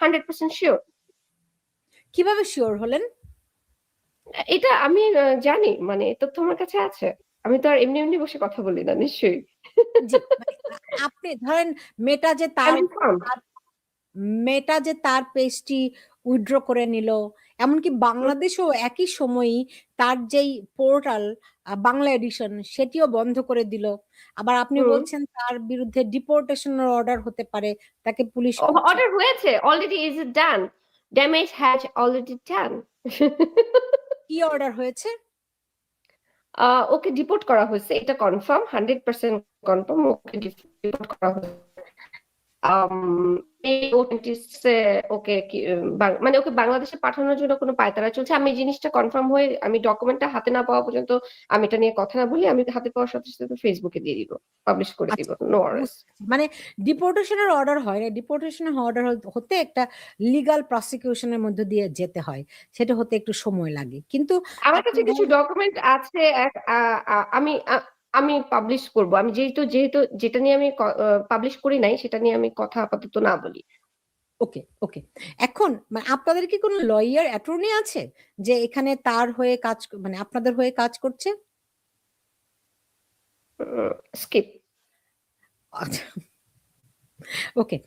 [SPEAKER 2] 100% শিওর।
[SPEAKER 1] কিভাবে শিওর হলেন?
[SPEAKER 2] এটা আমি জানি, মানে তথ্য আমার কাছে আছে, আমি তো আর এমনি এমনি বসে কথা বলি না নিশ্চয়ই।
[SPEAKER 1] জি, মানে আপনি ধরেন মেটা যে তার মেটা যে তার পেজটি উইথড্র করে নিল, এমনকি বাংলাদেশেও একই সময়ই তার যেই পোর্টাল বাংলা এডিশন সেটিও বন্ধ করে দিল। আবার আপনি বলছেন তার বিরুদ্ধে ডিপোর্টেশনের অর্ডার হতে পারে, তাকে পুলিশ খুঁজছে।
[SPEAKER 2] অর্ডার হয়েছে already, is it done, damage has already done.
[SPEAKER 1] কি অর্ডার হয়েছে?
[SPEAKER 2] ওকে ডিপোর্ট করা হয়েছে, এটা কনফার্ম, 100% কনফার্ম, ওকে ডিপোর্ট করা হয়েছে। ওকে মানে ওকে বাংলাদেশে পাঠানোর জন্য কোনো পায়তারা চলছে। আমি জিনিসটা কনফার্ম হয়ে, আমি ডকুমেন্টটা হাতে না পাওয়া পর্যন্ত আমি এটা নিয়ে কথা না বলি। আমি হাতে পাওয়ার সাথে সাথে ফেসবুকে দিয়ে দিব, পাবলিশ করে দিব,
[SPEAKER 1] আচ্ছা,
[SPEAKER 2] নো ওয়ারিস।
[SPEAKER 1] মানে ডিপোর্টেশনের অর্ডার হয় না, ডিপোর্টেশনের অর্ডার হতে একটা লিগাল প্রসিকিউশনের মধ্যে দিয়ে যেতে হয়, সেটা হতে একটু সময় লাগে। কিন্তু
[SPEAKER 2] আমার
[SPEAKER 1] আপনি
[SPEAKER 2] কাছে কিছু ডকুমেন্ট আছে, আমি আমি পাবলিশ করব। আমি যেহেতু যেহেতু যেটা নিয়ে আমি পাবলিশ করি নাই সেটা নিয়ে আমি কথা আপাতত না বলি।
[SPEAKER 1] ওকে ওকে। এখন মানে আপনাদের কি কোনো লয়ার অ্যাটর্নি আছে যে এখানে তার হয়ে কাজ, মানে আপনাদের হয়ে কাজ করছে?
[SPEAKER 2] স্কিপ।
[SPEAKER 1] আচ্ছা, ওকে।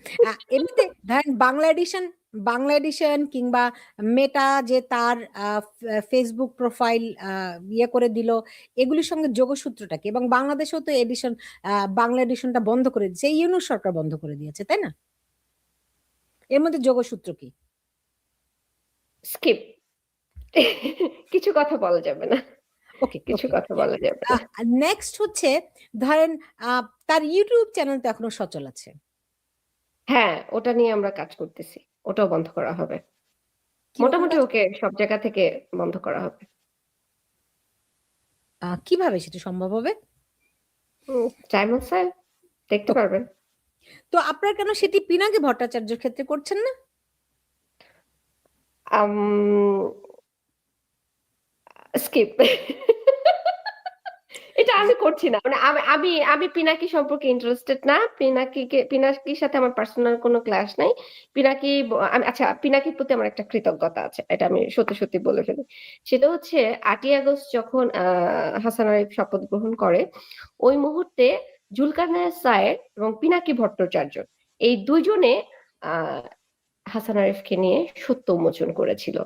[SPEAKER 1] এমনিতে ধরেন বাংলা এডিশন বাংলা এডিশন কিংবা মেটা যে তার ফেসবুক প্রোফাইল ইয়ে করে দিল, এগুলির সঙ্গে যোগসূত্রটা কি? এবং বাংলাদেশেও তো এডিশন, বাংলা এডিশনটা বন্ধ করে দিয়েছে, ইউনূস সরকার বন্ধ করে দিয়েছে, তাই না? এর মধ্যে যোগসূত্র কি?
[SPEAKER 2] স্কিপ। কিছু কথা বলা যাবে না,
[SPEAKER 1] ওকে
[SPEAKER 2] কিছু
[SPEAKER 1] ওকে।
[SPEAKER 2] কথা বলা যাবে না।
[SPEAKER 1] নেক্সট হচ্ছে ধরেন তার ইউটিউব চ্যানেল তো এখনো সচল আছে।
[SPEAKER 2] হ্যাঁ, ওটা নিয়ে আমরা কাজ করতেছি, ওটাও বন্ধ করা হবে।
[SPEAKER 1] কিরকম
[SPEAKER 2] মোটামুটি
[SPEAKER 1] কাজ?
[SPEAKER 2] ওকে সব জায়গা থেকে বন্ধ করা হবে।
[SPEAKER 1] কিভাবে সেটা সম্ভব হবে?
[SPEAKER 2] টাইম আছে, দেখতে
[SPEAKER 1] ওকে।
[SPEAKER 2] পারবেন।
[SPEAKER 1] তো আপনারা কেন সেটি পিনাকি ভট্টাচার্যের ক্ষেত্রে করছেন না?
[SPEAKER 2] স্কিপ। এটা আমি করছি না, মানে আমি আমি আমি পিনাকি সম্পর্কে ইন্টারেস্টেড না। পিনাকির সাথে আমার পার্সোনাল কোনো ক্লাশ নাই। আচ্ছা, পিনাকির প্রতি আমার একটা কৃতজ্ঞতা আছে, এটা আমি সত্যি সত্যি বলে ফেলি। সেটা হচ্ছে 8ই আগস্ট যখন হাসান আরিফ শপথ গ্রহণ করে, ওই মুহূর্তে জুলকারনাইন স্যার এবং পিনাকি ভট্টাচার্য এই দুইজনে আহ হাসান আরিফকে নিয়ে সত্য উন্মোচন করেছিল।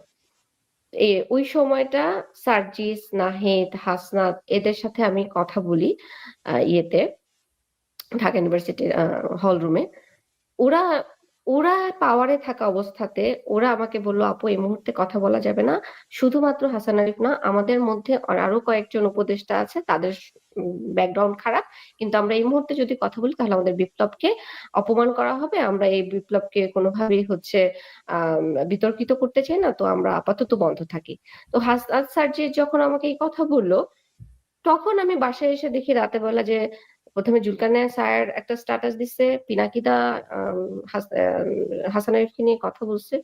[SPEAKER 2] ওই সময়টা সার্জিস, নাহিদ, হাসনাত এদের সাথে আমি কথা বলি ইয়েতে, ঢাকা ইউনিভার্সিটির হল রুমে। ওরা ওরা পাওয়ারে থাকা অবস্থাতে ওরা আমাকে বলল, আপু এই মুহূর্তে কথা বলা যাবে না, শুধুমাত্র হাসান আরিফ না, আমাদের মধ্যে আরো কয়েকজন উপদেষ্টা আছে, তাদের ব্যাকগ্রাউন্ড খারাপ, কিন্তু আমরা এই মুহূর্তে যদি কথা বলি তাহলে আমাদের বিপ্লবকে অপমান করা হবে, আমরা এই বিপ্লবকে কোনোভাবেই হচ্ছে বিতর্কিত করতে চাই না, তো আমরা আপাতত বন্ধ থাকি। তো হাসনাত স্যার যে যখন আমাকে এই কথা বললো, তখন আমি বাসায় এসে দেখি রাতে বেলা যে প্রথমে জুলকারনাইন স্যার একটা স্ট্যাটাস দিচ্ছে, পিনাকিদা হাসান আরিফকে নিয়ে কথা বলছে,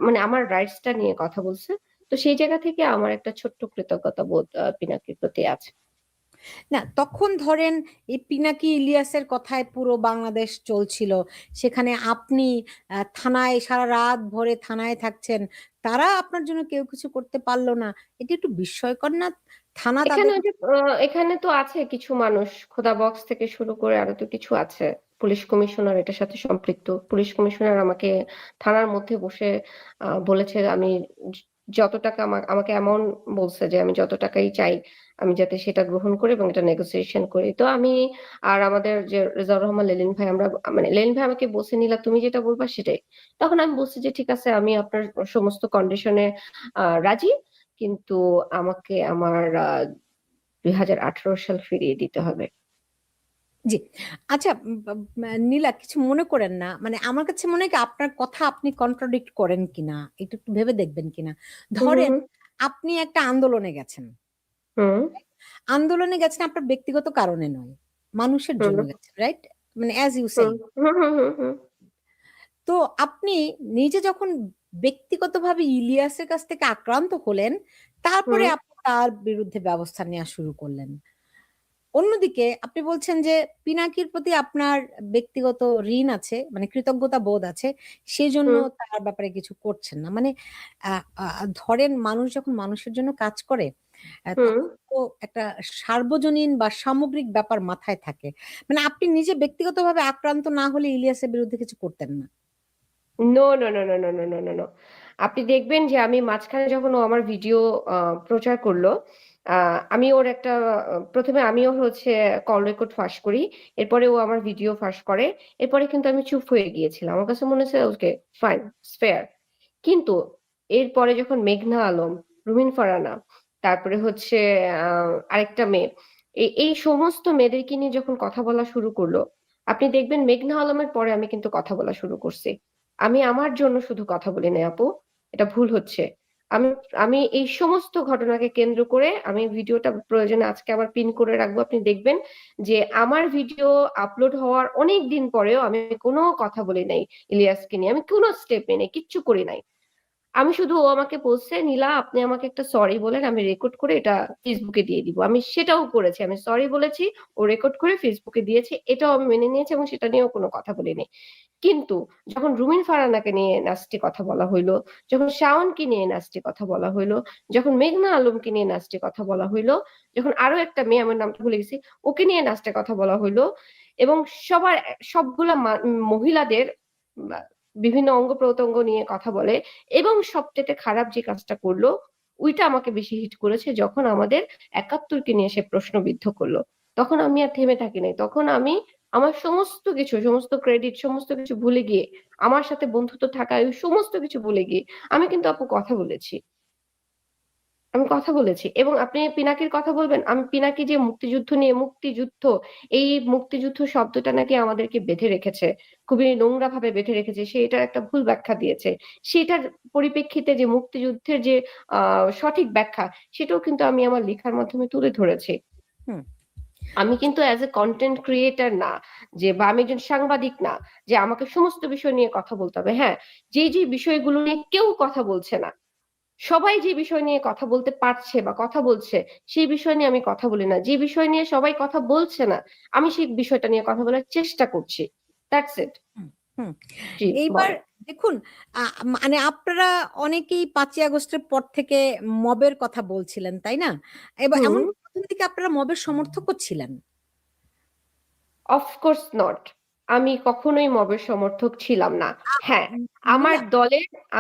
[SPEAKER 2] মানে আমার রাইটসটা নিয়ে কথা বলছে। তো সেই জায়গা থেকে আমার একটা ছোট্ট কৃতজ্ঞতা বোধ পিনাকির প্রতি আছে।
[SPEAKER 1] না, তখন ধরেন এই পিনাকি ইলিয়াসের কথায় পুরো বাংলাদেশ চলছিল, সেখানে আপনি থানায় সারা রাত ভরে থানায় থাকছেন, তারা আপনার জন্য কেউ কিছু করতে পারলো না, এটা একটু বিস্ময়কর না? থানা
[SPEAKER 2] এখানে
[SPEAKER 1] তাদের।
[SPEAKER 2] ওই যে এখানে তো আছে কিছু মানুষ, খোদা বক্স থেকে শুরু করে আরো তো কিছু আছে। পুলিশ কমিশনার এটার সাথে সম্পৃক্ত। পুলিশ কমিশনার আমাকে থানার মধ্যে বসে বলেছে আমি য- যত টাকা আমাকে এমন বলছে যে আমি যত টাকাই চাই আমি যাতে সেটা গ্রহণ করি এবং এটা নেগোসিয়েশন করি। তো আমি আর আমাদের যে রেজাউর রহমান লেলিন ভাই, আমরা মানে লেলিন ভাই আমাকে বসে নিলা তুমি যেটা বলবা সেটাই। তখন আমি বলছি যে ঠিক আছে, আমি আপনার সমস্ত কন্ডিশনে রাজি, কিন্তু আমাকে আমার 2018 সাল ফিরিয়ে দিতে হবে।
[SPEAKER 1] জি। আচ্ছা, নীলা কিছু মনে করেন না, মানে আমার কাছে মনে হয় কি আপনার কথা আপনি কন্ট্রাডিক্ট করেন কিনা একটু একটু ভেবে দেখবেন কিনা।
[SPEAKER 2] হুম
[SPEAKER 1] ধরেন
[SPEAKER 2] হুম
[SPEAKER 1] আপনি একটা আন্দোলনে গেছেন,
[SPEAKER 2] হুম
[SPEAKER 1] আন্দোলনে গেছেন আপনার ব্যক্তিগত কারণে নয়, মানুষের
[SPEAKER 2] হুম
[SPEAKER 1] জন্য গেছেন, রাইট? মানে অ্যাজ ইউ সেই।
[SPEAKER 2] হুম হুম হুম হুম হুম
[SPEAKER 1] তো আপনি নিজে যখন ব্যক্তিগতভাবে ইলিয়াসের কাছ থেকে আক্রান্ত হলেন, তারপরে
[SPEAKER 2] হুম
[SPEAKER 1] আপনি তার বিরুদ্ধে ব্যবস্থা নেওয়া শুরু করলেন। অন্যদিকে আপনি বলছেন যে পিনাকির প্রতি আপনার ব্যক্তিগত ঋণ আছে, মানে কৃতজ্ঞতা বোধ আছে, সেই জন্য
[SPEAKER 2] হুম
[SPEAKER 1] তার ব্যাপারে কিছু করছেন না। মানে ধরেন মানুষ যখন মানুষের জন্য কাজ করে,
[SPEAKER 2] হুম।
[SPEAKER 1] তখন তো একটা সার্বজনীন বা সামগ্রিক ব্যাপার মাথায় থাকে। মানে আপনি নিজে ব্যক্তিগতভাবে আক্রান্ত না হলে ইলিয়াসের বিরুদ্ধে কিছু করতেন না।
[SPEAKER 2] No no no no no no no no no. আপনি দেখবেন যে আমি মাঝখানে যখন ও আমার ভিডিও প্রচার করলো, আমি ওর একটা প্রথমে আমি ওর হচ্ছে কল রেকর্ড ফাঁস করি, এরপরে ও আমার ভিডিও ফাঁস করে, এরপরে কিন্তু আমি চুপ হয়ে গিয়েছিলাম, আমার কাছে মনে হচ্ছে ওকে ফাইন, ফেয়ার। কিন্তু এরপরে যখন মেঘনা আলম, রুমিন ফারানা, তারপরে হচ্ছে আরেকটা মেয়ে, এই সমস্ত মেয়েদেরকে নিয়ে যখন কথা বলা শুরু করলো, আপনি দেখবেন মেঘনা আলমের পরে আমি কিন্তু কথা বলা শুরু করছি। আমি আমার জন্য শুধু কথা বলি না আপু, এটা ভুল হচ্ছে। আমি আমি এই সমস্ত ঘটনাকে কেন্দ্র করে আমি ভিডিওটা প্রয়োজনে আজকে আবার পিন করে রাখবো, আপনি দেখবেন যে আমার ভিডিও আপলোড হওয়ার অনেক দিন পরেও আমি কোনো কথা বলি নাই ইলিয়াসকে নিয়ে, আমি কোনো স্টেপ নিই নাই, কিচ্ছু করি নাই। আমি শুধু ও আমাকে বলছে নীলা আপনি আমাকে একটা সরি বলেন, আমি রেকর্ড করে এটা ফেসবুকে দিয়ে দিব, আমি সেটাও করেছি, আমি সরি বলেছি, ও রেকর্ড করে ফেসবুকে দিয়েছে, এটাও আমি মেনে নিয়েছি এবং সেটা নিয়েও কোনো কথা বলিনি। কিন্তু যখন রুমিন ফারানাকে নিয়ে নাস্টি কথা বলা হইলো, যখন শাওনকে নিয়ে নাস্টি কথা বলা হইলো, যখন মেঘনা আলমকে নিয়ে নাস্টি কথা বলা হইলো, যখন আরো একটা মেয়ে, আমার নামটা ভুলে গেছি, ওকে নিয়ে নাস্টে কথা বলা হইলো, এবং সবার সবগুলা মহিলাদের বিভিন্ন অঙ্গ প্রত্যঙ্গ নিয়ে কথা বলে, এবং সবচেয়ে খারাপ যে কাজটা করলো ওইটা আমাকে বেশি হিট করেছে, যখন আমাদের 71কে নিয়ে সে প্রশ্নবিদ্ধ করলো। তখন আমি আর থেমে থাকি নাই, তখন আমি আমার সমস্ত কিছু, সমস্ত ক্রেডিট, সমস্ত কিছু ভুলে গিয়ে, আমার সাথে বন্ধুত্ব থাকা ওই সমস্ত কিছু ভুলে গিয়ে আমি কিন্তু আপু কথা বলেছি, আমি কথা বলেছি। এবং আপনি পিনাকির কথা বলবেন, আমি পিনাকি যে মুক্তিযুদ্ধ নিয়ে, মুক্তিযুদ্ধ, এই মুক্তিযুদ্ধ শব্দটা নাকি আমাদেরকে বেঁধে রেখেছে, খুবই নোংরা ভাবে বেঁধে রেখেছে, সে এটার একটা ভুল ব্যাখ্যা দিয়েছে। সেটার পরিপ্রেক্ষিতে যে মুক্তিযুদ্ধের যে সঠিক ব্যাখ্যা, সেটাও কিন্তু আমি আমার লেখার মাধ্যমে তুলে ধরেছি।
[SPEAKER 1] হুম।
[SPEAKER 2] আমি কিন্তু অ্যাজ এ কন্টেন্ট ক্রিয়েটার না, যে বা আমি একজন সাংবাদিক না যে আমাকে সমস্ত বিষয় নিয়ে কথা বলতে হবে। হ্যাঁ, যে যে বিষয়গুলো নিয়ে কেউ কথা বলছে না, সবাই যে বিষয় নিয়ে কথা বলতে পারছে বা কথা বলছে, সেই বিষয় নিয়ে আমি কথা বলি না। যে বিষয় নিয়ে সবাই কথা বলছে না, আমি সেই বিষয়টা নিয়ে কথা বলার চেষ্টা করছি। That's it.
[SPEAKER 1] হুম, হুম।
[SPEAKER 2] জি
[SPEAKER 1] এইবার
[SPEAKER 2] বলেন।
[SPEAKER 1] দেখুন, মানে আপনারা অনেকেই 5ই আগস্টের পর থেকে মবের কথা বলছিলেন, তাই না? এবার
[SPEAKER 2] হুম।
[SPEAKER 1] এমন প্রথম দিকে আপনারা মবের সমর্থকও ছিলেন।
[SPEAKER 2] Of course not. আমি কখনোই মবের সমর্থক ছিলাম না। হ্যাঁ,
[SPEAKER 1] মানে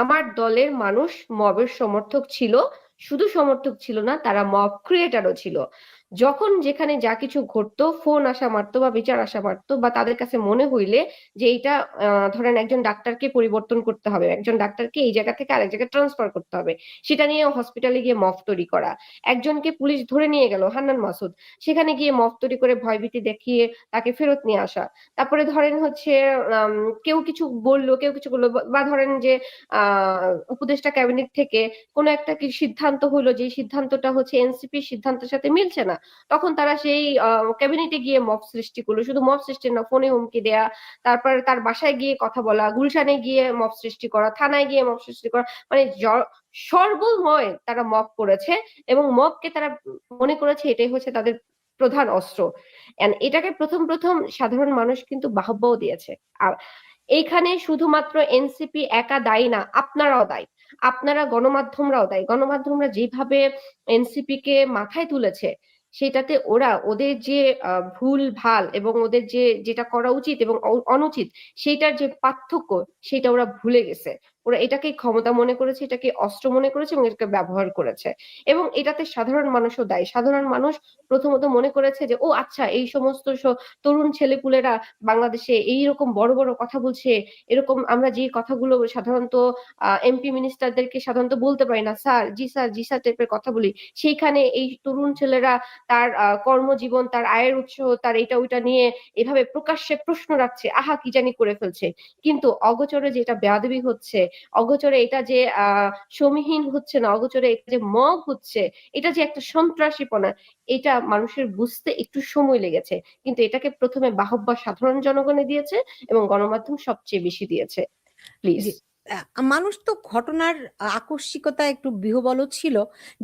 [SPEAKER 2] আমার দলের মানুষ মবের সমর্থক ছিল। শুধু সমর্থক ছিল না, তারা মব ক্রিয়েটারও ছিল। যখন যেখানে যা কিছু ঘটতো, ফোন আসা মারতো বা বিচার আসা মারতো, বা তাদের কাছে মনে হইলে যে এইটা ধরেন একজন ডাক্তারকে পরিবর্তন করতে হবে, একজন ডাক্তারকে এই জায়গা থেকে আরেক জায়গায় ট্রান্সফার করতে হবে, সেটা নিয়ে হসপিটালে গিয়ে মব তৈরি করা। একজনকে পুলিশ ধরে নিয়ে গেল, হান্নান মাসুদ, সেখানে গিয়ে মব তৈরি করে ভয়ভীতি দেখিয়ে তাকে ফেরত নিয়ে আসা। তারপরে ধরেন হচ্ছে আম, কেউ কিছু বললো, কেউ কিছু বললো, বা ধরেন যে উপদেষ্টা ক্যাবিনেট থেকে কোনো একটা কি সিদ্ধান্ত হলো, যে সিদ্ধান্তটা হচ্ছে এনসিপির সিদ্ধান্তের সাথে মিলছে না, তখন তারা সেই ক্যাবিনেটে গিয়ে মব সৃষ্টি করলো। শুধু মব সৃষ্টি না, ফোনে হুমকি দেয়া, তারপর তার বাসায় গিয়ে কথা বলা, গুলশানে গিয়ে মব সৃষ্টি করা, থানায় গিয়ে মব সৃষ্টি করা, মানে সর্বময় তারা মব করেছে। এবং মবকে তারা মনে করেছে এটাই হচ্ছে তাদের প্রধান অস্ত্র। এটাকে প্রথম প্রথম সাধারণ মানুষ কিন্তু বাহবাও দিয়েছে। আর এইখানে শুধুমাত্র এনসিপি একা দায়ী না, আপনারাও দায়ী। আপনারা গণমাধ্যমরাও দায়ী। গণমাধ্যমরা যেভাবে এনসিপি কে মাথায় তুলেছে, সেটাতে ওরা ওদের যে ভুল ভাল এবং ওদের যে যেটা করা উচিত এবং অনুচিত, সেইটার যে পার্থক্য, সেটা ওরা ভুলে গেছে। ওরা এটাকে ক্ষমতা মনে করেছে, এটাকে অস্ত্র মনে করেছে এবং এটাকে ব্যবহার করেছে। এবং এটাতে সাধারণ মানুষও দায়ী। সাধারণ মানুষ প্রথমত মনে করেছে যে ও আচ্ছা, এই সমস্ত তরুণ ছেলেপুলেরা বাংলাদেশে এইরকম বড় বড় কথা বলছে, এরকম আমরা যে কথাগুলো সাধারণত এমপি মিনিস্টারদেরকে সাধারণত বলতে পারি না, স্যার জি স্যার জি স্যার টাইপের কথা বলি, সেইখানে এই তরুণ ছেলেরা তার কর্মজীবন, তার আয়ের উৎস, তার এটা ওইটা নিয়ে এভাবে প্রকাশ্যে প্রশ্ন রাখছে, আহা কি জানি করে ফেলছে। কিন্তু অগোচরে যে এটা বেয়াদবি হচ্ছে, অগোচরে এটা যে সমীহীন হচ্ছে না, অগোচরে এটা যে মব হচ্ছে, এটা যে একটা সন্ত্রাসীপনা, এটা মানুষের বুঝতে একটু সময় লেগেছে। কিন্তু এটাকে প্রথমে বাহবা সাধারণ জনগণে দিয়েছে এবং গণমাধ্যম সবচেয়ে বেশি দিয়েছে। প্লিজ।
[SPEAKER 1] জি, মানুষ তো ঘটনার আকস্মিকতা একটু বিহ্বল ছিল।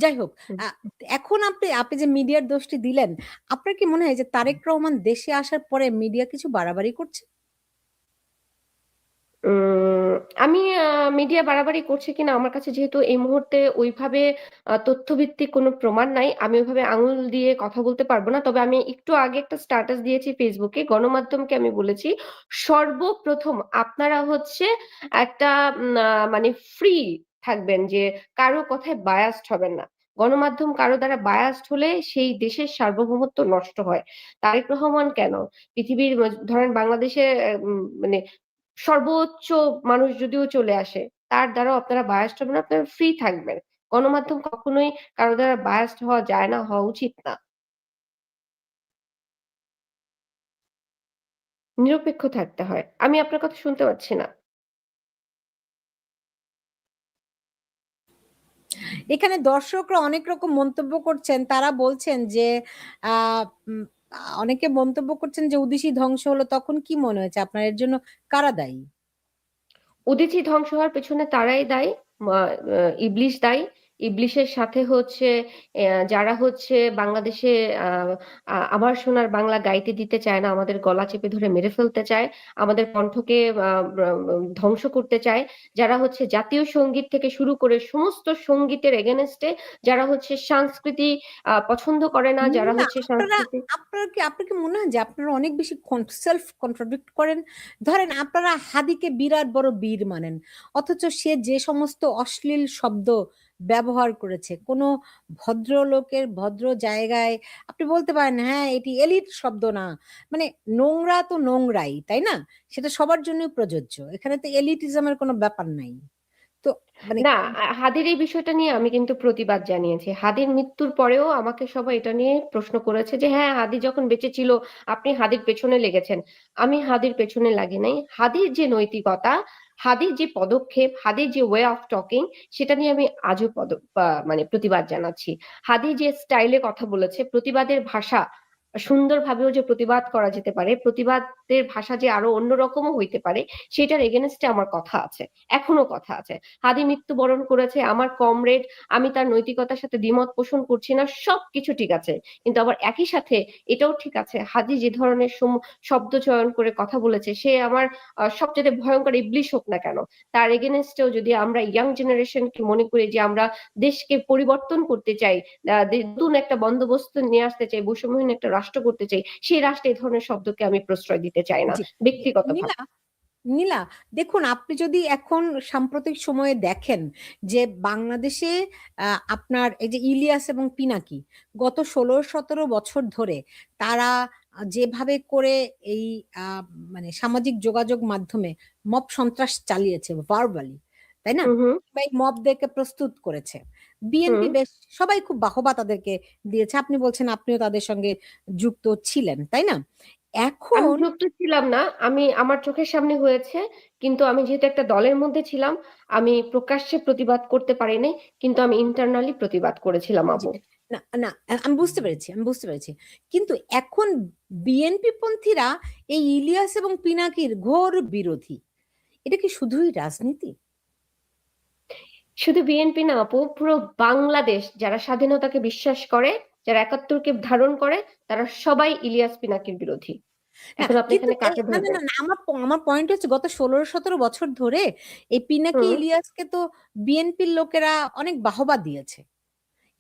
[SPEAKER 1] যাই হোক, আহ, এখন আপনি আপনি যে মিডিয়ার দোষটি দিলেন, আপনার কি মনে হয় যে তারেক রহমান দেশে আসার পরে মিডিয়া কিছু বাড়াবাড়ি করছে?
[SPEAKER 2] উম, আমি মিডিয়া বাড়াবাড়ি করছে কিনা, আমার কাছে যেহেতু এই মুহূর্তে ওইভাবে তথ্যভিত্তিক কোনো প্রমাণ নাই, আমি ওইভাবে আঙুল দিয়ে কথা বলতে পারবো না। তবে আমি একটু আগে একটা স্ট্যাটাস দিয়েছি ফেসবুকে, গণমাধ্যমকে আমি বলেছি সর্বপ্রথম আপনারা হচ্ছে একটা মানে ফ্রি থাকবেন, যে কারো কথায় বায়াসড হবেন না। গণমাধ্যম কারো দ্বারা বায়াসড হলে সেই দেশের সার্বভৌমত্ব নষ্ট হয়। তারেক রহমান কেন, পৃথিবীর ধরেন বাংলাদেশে মানে সর্বোচ্চ মানুষ যদিও চলে আসে, তার দ্বারাও আপনারা বায়াসড হবেন না, আপনারা ফ্রি থাকবেন। গণমাধ্যম কখনোই কারো দ্বারা বায়াসড হওয়া যায় না, হওয়া উচিত না। নিরপেক্ষ থাকতে হয়। আমি আপনার কথা শুনতে পাচ্ছি না।
[SPEAKER 1] এখানে দর্শকরা অনেক রকম মন্তব্য করছেন, তারা বলছেন যে আহ উম, অনেকে মন্তব্য করছেন যে উদিসী ধ্বংস হলো, তখন কি মনে হয়েছে আপনার, এর জন্য কারা দায়ী?
[SPEAKER 2] উদীচী ধ্বংস হওয়ার পেছনে তারাই দায়ী, ইবলিশ দায়ী। ইবলিশের সাথে হচ্ছে যারা হচ্ছে বাংলাদেশে আমার সোনার বাংলা গাইতে দিতে চায় না, আমাদের গলা চেপে ধরে মেরে ফেলতে চায়, আমাদের কণ্ঠকে ধ্বংস করতে চায়, যারা হচ্ছে জাতীয় সঙ্গীত থেকে শুরু করে সমস্ত সঙ্গীতের এগেনস্টে, যারা হচ্ছে সংস্কৃতি পছন্দ করে না, যারা
[SPEAKER 1] না
[SPEAKER 2] হচ্ছে
[SPEAKER 1] আপনারা,
[SPEAKER 2] সংস্কৃতি।
[SPEAKER 1] আপনার কি মনে হয় যে আপনারা অনেক বেশি সেলফ কন্ট্রাডিক্ট করেন? ধরেন আপনারা হাদিকে বিরাট বড় বীর মানেন, অথচ সে যে সমস্ত অশ্লীল শব্দ ব্যবহার করেছে কোনো ভদ্রলোকের ভদ্র জায়গায়, আপনি বলতে পারেন হ্যাঁ এটি এলিট শব্দ না, মানে নোংরা তো নোংরাই, তাই না? সেটা সবার জন্যই প্রযোজ্য, এখানে তো এলিটিজমের কোনো ব্যাপার নাই। তো মানে
[SPEAKER 2] না, হাদির এই বিষয়টা নিয়ে আমি কিন্তু প্রতিবাদ জানিয়েছি। হাদির মৃত্যুর পরেও আমাকে সবাই এটা নিয়ে প্রশ্ন করেছে যে হ্যাঁ, হাদি যখন বেঁচে ছিল আপনি হাদির পেছনে লেগেছেন। আমি হাদির পেছনে লাগি নাই। হাদির যে নৈতিকতা, হাদির যে পদক্ষেপ, হাদির যে ওয়ে অফ টকিং, সেটা নিয়ে আমি আজও মানে প্রতিবাদ জানাচ্ছি। হাদি যে স্টাইলে কথা বলেছে, প্রতিবাদের ভাষা সুন্দরভাবেও যে প্রতিবাদ করা যেতে পারে, প্রতিবাদের ভাষা যে আরো অন্যরকমও হইতে পারে, সেটার এগেনস্টে আমার কথা আছে, এখনো কথা আছে। হাদি মৃত্যুবরণ করেছে, আমার কমরেড, আমি তার নৈতিকতার সাথে দ্বিমত পোষণ করছি না, সবকিছু ঠিক আছে। কিন্তু আবার একই সাথে এটাও ঠিক আছে, হাদি যে ধরনের শব্দ চয়ন করে কথা বলেছে, সে আমার সবচেয়ে ভয়ঙ্কর ইবলিশ হোক না কেন, তার এগেনস্টেও যদি আমরা ইয়াং জেনারেশনকে মনে করি যে আমরা দেশকে পরিবর্তন করতে চাই, নতুন একটা বন্দোবস্ত নিয়ে আসতে চাই, বৈষম্যহীন একটা রাষ্ট্র করতে চাই, সেই রাষ্ট্রে এই ধরনের শব্দকে আমি প্রশ্রয় দিতে চাই না
[SPEAKER 1] জি
[SPEAKER 2] ব্যক্তিগতভাবে।
[SPEAKER 1] নীলা, নীলা, দেখুন আপনি যদি এখন সাম্প্রতিক সময়ে দেখেন যে বাংলাদেশে আপনার এই যে ইলিয়াস এবং পিনাকি গত 16-17 বছর ধরে তারা যেভাবে করে এই আহ, মানে সামাজিক যোগাযোগ মাধ্যমে মব সন্ত্রাস চালিয়েছে ভার্বালি, তাই না?
[SPEAKER 2] হুম, হুম,
[SPEAKER 1] বা এই মবদেরকে প্রস্তুত করেছে, বিএনপি
[SPEAKER 2] হুম।
[SPEAKER 1] বেশ সবাই খুব বাহবা তাদেরকে দিয়েছে, আপনি বলছেন আপনিও তাদের সঙ্গে যুক্ত ছিলেন, তাই না?
[SPEAKER 2] আমি
[SPEAKER 1] এখন
[SPEAKER 2] যুক্ত ছিলাম না, আমি আমার চোখের সামনে হয়েছে, কিন্তু আমি যেহেতু একটা দলের মধ্যে ছিলাম, আমি প্রকাশ্যে প্রতিবাদ করতে পারিনি, কিন্তু আমি ইন্টারনালি প্রতিবাদ করেছিলাম
[SPEAKER 1] জি,
[SPEAKER 2] আপু।
[SPEAKER 1] না না, আমি বুঝতে পেরেছি, আমি বুঝতে পেরেছি, কিন্তু এখন বিএনপি পন্থীরা এই ইলিয়াস এবং পিনাকির ঘোর বিরোধী, এটা কি শুধুই রাজনীতি?
[SPEAKER 2] শুধু বিএনপি না আপু, পুরো বাংলাদেশ যারা স্বাধীনতাকে বিশ্বাস করে, যারা একাত্তরকে ধারণ করে, তারা সবাই ইলিয়াস পিনাকির বিরোধী।
[SPEAKER 1] না
[SPEAKER 2] এখন আপনি
[SPEAKER 1] কিন্তু
[SPEAKER 2] এখানে কাকে
[SPEAKER 1] না না
[SPEAKER 2] ধরবেন?
[SPEAKER 1] না না, আমার আমার পয়েন্ট হচ্ছে গত 16-17 বছর ধরে এই পিনাকি
[SPEAKER 2] হুম।
[SPEAKER 1] ইলিয়াসকে তো বিএনপির লোকেরা অনেক বাহবা দিয়েছে,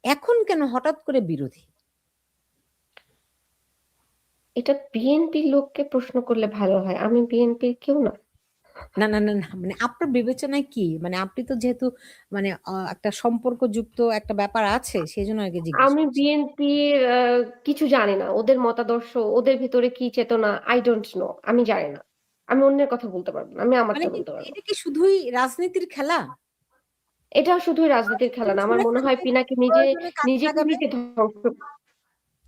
[SPEAKER 1] এখন কেন হঠাৎ করে বিরোধী?
[SPEAKER 2] এটা বিএনপির লোককে প্রশ্ন করলে ভালো হয়, আমি বিএনপির কেউ না।
[SPEAKER 1] না না না না, মানে আপনার বিবেচনায় কি, মানে আপনি তো যেহেতু মানে একটা সম্পর্কযুক্ত একটা ব্যাপার আছে সেই জন্য আর কি জিজ্ঞেস
[SPEAKER 2] আমি
[SPEAKER 1] করছি।
[SPEAKER 2] বিএনপির কিছু জানি না, ওদের মতাদর্শ, ওদের ভিতরে কি চেতনা, আই ডোন্ট নো, আমি জানি না। আমি অন্যের কথা বলতে পারবো না, আমি
[SPEAKER 1] মানে
[SPEAKER 2] আমারটা
[SPEAKER 1] কি
[SPEAKER 2] বলতে পারবো।
[SPEAKER 1] এটা কি শুধুই রাজনীতির খেলা?
[SPEAKER 2] এটা শুধুই রাজনীতির খেলা না, আমার মনে হয় পিনাকি নিজে
[SPEAKER 1] প্রয়োজনে কাজে
[SPEAKER 2] নিজেকে
[SPEAKER 1] লাগাবে।
[SPEAKER 2] নিজে ধ্বংস।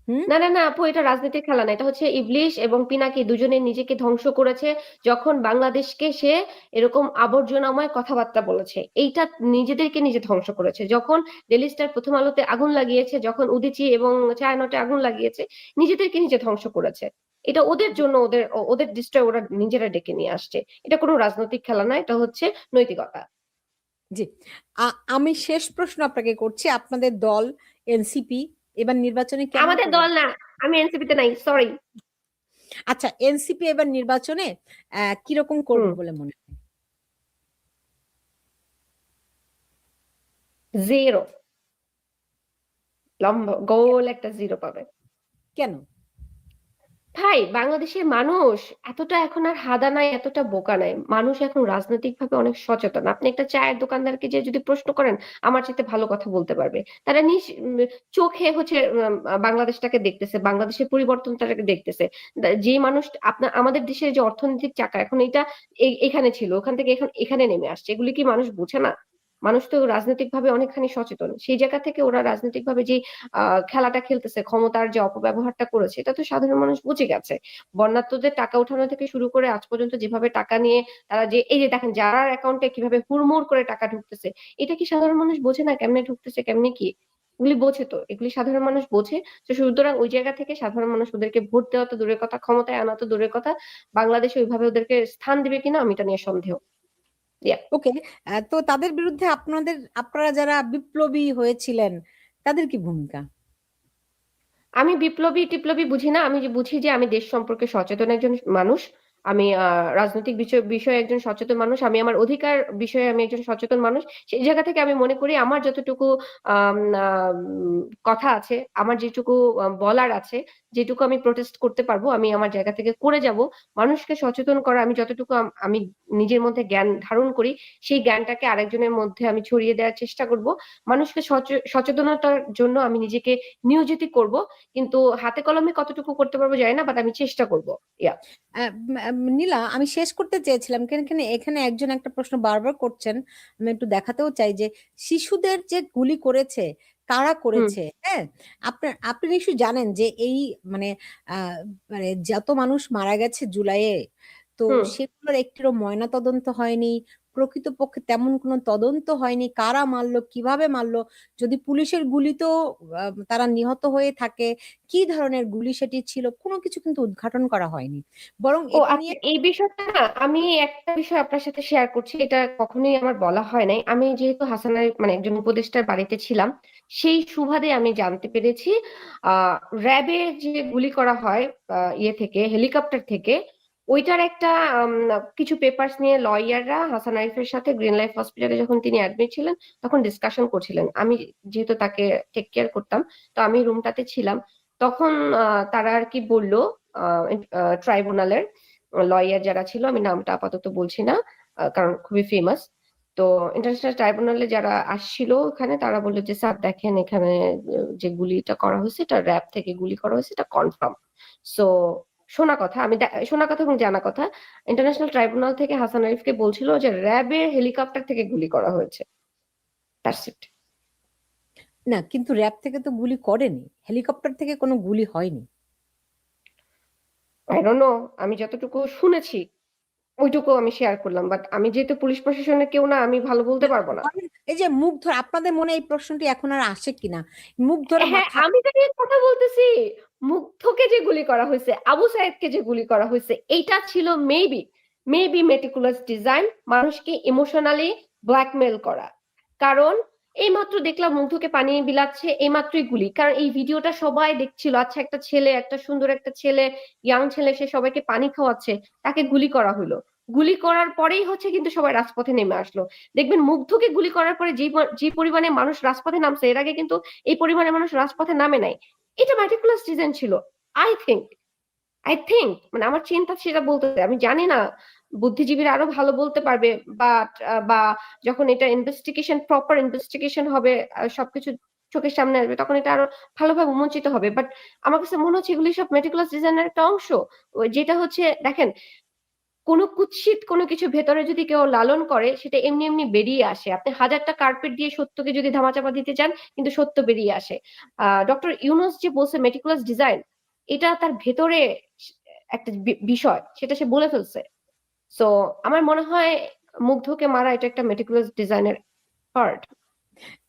[SPEAKER 1] হুম।
[SPEAKER 2] না না না আপু, এটা রাজনীতির খেলা না, এটা হচ্ছে ইবলিশ এবং পিনাকি দুজনে নিজেকে ধ্বংস করেছে, যখন বাংলাদেশকে সে এরকম আবর্জনাময় কথাবার্তা বলেছে, এইটা নিজেদেরকে নিজে ধ্বংস করেছে। যখন ডেইলি স্টার প্রথম আলোতে আগুন লাগিয়েছে, যখন উদীচী এবং ছায়ানটে আগুন লাগিয়েছে, নিজেদেরকে নিজে ধ্বংস করেছে। এটা ওদের জন্য, ওদের ডিস্ট্রয় ওরা নিজেরা ডেকে নিয়ে আসছে। এটা কোনো রাজনৈতিক খেলা না, এটা হচ্ছে নৈতিকতা।
[SPEAKER 1] জি, আমি শেষ প্রশ্ন আপনাকে করছি, আপনাদের দল এনসিপি এবার নির্বাচনে কেমন
[SPEAKER 2] আমাদের
[SPEAKER 1] করবে?
[SPEAKER 2] দল না, আমি এনসিপি তে নাই, সরি।
[SPEAKER 1] আচ্ছা, এনসিপি এবার নির্বাচনে কিরকম করবে
[SPEAKER 2] হুম।
[SPEAKER 1] বলে মনে হয়?
[SPEAKER 2] জিরো, লম্বা গোল একটা জিরো পাবে।
[SPEAKER 1] কেন?
[SPEAKER 2] ভাই, বাংলাদেশের মানুষ এতটা এখন আর হাদা নাই, এতটা বোকা নাই, মানুষ এখন রাজনৈতিক ভাবে অনেক সচেতন। আপনি একটা চায়ের দোকানদারকে যে যদি প্রশ্ন করেন, আমার চাইতে ভালো কথা বলতে পারবে। তারা চোখে হচ্ছে বাংলাদেশটাকে দেখতেছে, বাংলাদেশের পরিবর্তন তারাকে দেখতেছে। যে মানুষ আপনার আমাদের দেশের যে অর্থনৈতিক চাকা, এখন এটা এখানে ছিল, ওখান থেকে এখন এখানে নেমে আসছে, এগুলি কি মানুষ বুঝে না? মানুষ তো রাজনৈতিক ভাবে অনেকখানি সচেতন, সেই জায়গা থেকে ওরা রাজনৈতিক ভাবে যে খেলাটা খেলতেছে, ক্ষমতার যে অপব্যবহারটা করেছে, এটা তো সাধারণ মানুষ বুঝে গেছে। বন্যার্তদের টাকা উঠানো থেকে শুরু করে আজ পর্যন্ত যেভাবে টাকা নিয়ে তারা যে এই যে দেখেন যারার অ্যাকাউন্টে কিভাবে হুড়মুড় করে টাকা ঢুকতেছে, এটা কি সাধারণ মানুষ বোঝে না কেমনে ঢুকতেছে, কেমনে কি? এগুলি বোঝে তো, এগুলি সাধারণ মানুষ বোঝে। তো সুতরাং ওই জায়গা থেকে সাধারণ মানুষ ওদেরকে ভোট দেওয়া তো দূরের কথা, ক্ষমতায় আনা তো দূরের কথা, বাংলাদেশে ওইভাবে ওদেরকে স্থান দিবে কিনা আমি এটা নিয়ে সন্দেহ। Yeah.
[SPEAKER 1] ওকে। তো তাদের বিরুদ্ধে আপনারা যারা বিপ্লবী হয়েছিলেন তাদের কি ভূমিকা?
[SPEAKER 2] আমি বিপ্লবী টিপ্লবী বুঝি না, আমি যে বুঝি যে আমি দেশ সম্পর্কে সচেতন একজন মানুষ। আমি রাজনৈতিক বিষয়ে একজন সচেতন মানুষ, আমি আমার অধিকার বিষয়ে আমি একজন সচেতন মানুষ। সেই জায়গা থেকে আমি মনে করি আমার যতটুকু আম, আম, কথা আছে, আমার যেটুকু বলার আছে, যেটুকু আমি প্রোটেস্ট করতে পারবো, আমি আমার জায়গা থেকে করে যাব। মানুষকে সচেতন করা, আমি যতটুকু আমি নিজের মধ্যে জ্ঞান ধারণ করি, সেই জ্ঞানটাকে আরেকজনের মধ্যে আমি ছড়িয়ে দেওয়ার চেষ্টা করব। মানুষকে সচেতনতার জন্য আমি নিজেকে নিয়োজিত করব। কিন্তু হাতে কলমে কতটুকু করতে পারবো জানি না, বাট আমি চেষ্টা করবো। ইয়া।
[SPEAKER 1] নীলা, আমি শেষ করতে চেয়েছিলাম, কেন কেন এখানে একজন একটা প্রশ্ন বারবার করছেন, আমি একটু দেখাতেও চাই যে শিশুদের যে গুলি করেছে কারা
[SPEAKER 2] হুম।
[SPEAKER 1] করেছে। হ্যাঁ, আপনি নিশ্চয়ই জানেন যে এই মানে আহ মানে যত মানুষ মারা গেছে জুলাইয়ে, তো
[SPEAKER 2] হুম।
[SPEAKER 1] সেগুলোর একটিরও ময়না তদন্ত হয়নি, প্রকৃতপক্ষে তেমন কোনো তদন্ত হয়নি, কারা মারলো কিভাবে মারলো, যদি পুলিশের গুলিতেও তারা নিহত হয়ে থাকে, কি ধরনের গুলি সেটি ছিল, কোনো কিছু কিন্তু উদ্ঘাটন করা হয়নি। বরং
[SPEAKER 2] ও
[SPEAKER 1] এটা
[SPEAKER 2] আচ্ছা,
[SPEAKER 1] নিয়ে
[SPEAKER 2] এই বিষয়টা না আমি একটা বিষয় আপনার সাথে শেয়ার করছি, এটা কখনোই আমার বলা হয় নাই। আমি যেহেতু হাসানের মানে একজন উপদেষ্টার বাড়িতে ছিলাম, সেই সুবাদে আমি জানতে পেরেছি আহ র্যাবে যে গুলি করা হয় ইয়ে থেকে, হেলিকপ্টার থেকে, ওইটার একটা উম, কিছু পেপারস নিয়ে লয়াররা হাসান আরিফের সাথে গ্রিন লাইফ হসপিটালে যখন তিনি অ্যাডমিট ছিলেন তখন ডিসকাশন করছিলেন। আমি যেহেতু তাকে টেক কেয়ার করতাম, তো আমি রুমটাতে ছিলাম। তখন তারা আর কি বললো, ট্রাইব্যুনালের লয়ার যারা ছিল, আমি নামটা আপাতত বলছি না কারণ খুবই ফেমাস, তো ইন্টারন্যাশনাল ট্রাইব্যুনালে যারা আসছিল ওখানে, তারা বললো যে স্যার দেখেন এখানে যে গুলিটা করা হয়েছে এটা র্যাব থেকে গুলি করা হয়েছে, এটা কনফার্ম। সো শোনা কথা, শোনা কথা এবং জানা কথা, ইন্টারন্যাশনাল ট্রাইব্যুনাল থেকে হাসান আরিফকে বলছিল যে র্যাবের হেলিকপ্টার থেকে গুলি করা হয়েছে। That's it.
[SPEAKER 1] না, কিন্তু র্যাব থেকে তো গুলি করেনি, হেলিকপ্টার থেকে কোনো গুলি হয়নি।
[SPEAKER 2] আই ডোন্ট নো, আমি যতটুকু শুনেছি ওইটুকু আমি শেয়ার করলাম, বাট আমি যেহেতু পুলিশ প্রশাসনের কেউ না, আমি ভালো বলতে পারবো না।
[SPEAKER 1] এই যে মুখ ধরে, আপনাদের মনে এই প্রশ্নটি এখন আর আসে কিনা, মুখ ধরে
[SPEAKER 2] হ্যাঁ,
[SPEAKER 1] মাথা।
[SPEAKER 2] আমি তো নিয়ে কথা বলতেছি। মুগ্ধকে যে গুলি করা হয়েছে, আবু সাইদকে যে গুলি করা হয়েছে, এইটা ছিল মেবি মেবি মেটিকুলাস ডিজাইন, মানুষকে ইমোশনালি ব্ল্যাকমেল করা। কারণ এইমাত্র দেখলাম মুগ্ধকে পানি বিলাচ্ছে, এইমাত্রই গুলি, কারণ এই ভিডিওটা সবাই দেখছিল। আচ্ছা, একটা ছেলে, একটা সুন্দর একটা ছেলে, ইয়াং ছেলে, সে সবাইকে পানি খাওয়াচ্ছে, তাকে গুলি করা হলো। গুলি করার পরেই হচ্ছে কিন্তু সবাই রাজপথে নেমে আসলো। দেখবেন মুগ্ধকে গুলি করার পরে যে পরিমাণে মানুষ রাজপথে নামছে, এর আগে কিন্তু এই পরিমাণে মানুষ রাজপথে নামে নাই। এটা ম্যাটিকুলাস ডিজাইন ছিল। আই থিঙ্ক আই থিঙ্ক, মানে আমার চিন্তা সেটা বলতে, আমি জানি না, বুদ্ধিজীবীরা আরো ভালো বলতে পারবে। বাট বা যখন এটা ইনভেস্টিগেশন, প্রপার ইনভেস্টিগেশন হবে, সবকিছু চোখের সামনে আসবে, তখন এটা আরো ভালোভাবে উন্মোচিত হবে। বাট আমার কাছে মনে হচ্ছে এগুলি সব মেটিকুলাস ডিজাইনের একটা অংশ। যেটা হচ্ছে, দেখেন, কোনো কুৎসিত কোনো কিছু ভেতরে যদি কেউ লালন করে, সেটা এমনি এমনি বেরিয়ে আসে। আপনি হাজারটা কার্পেট দিয়ে সত্যকে যদি ধামাচাপা দিতে চান, কিন্তু সত্য বেরিয়ে আসে। ডক্টর ইউনুস যে বলছে মেটিকুলাস ডিজাইন, এটা তার ভেতরে একটা বিষয়, সেটা সে বলে ফেলছে। সো আমার মনে হয় মুগ্ধকে মারা এটা একটা মেটিকুলাস ডিজাইনের পার্ট।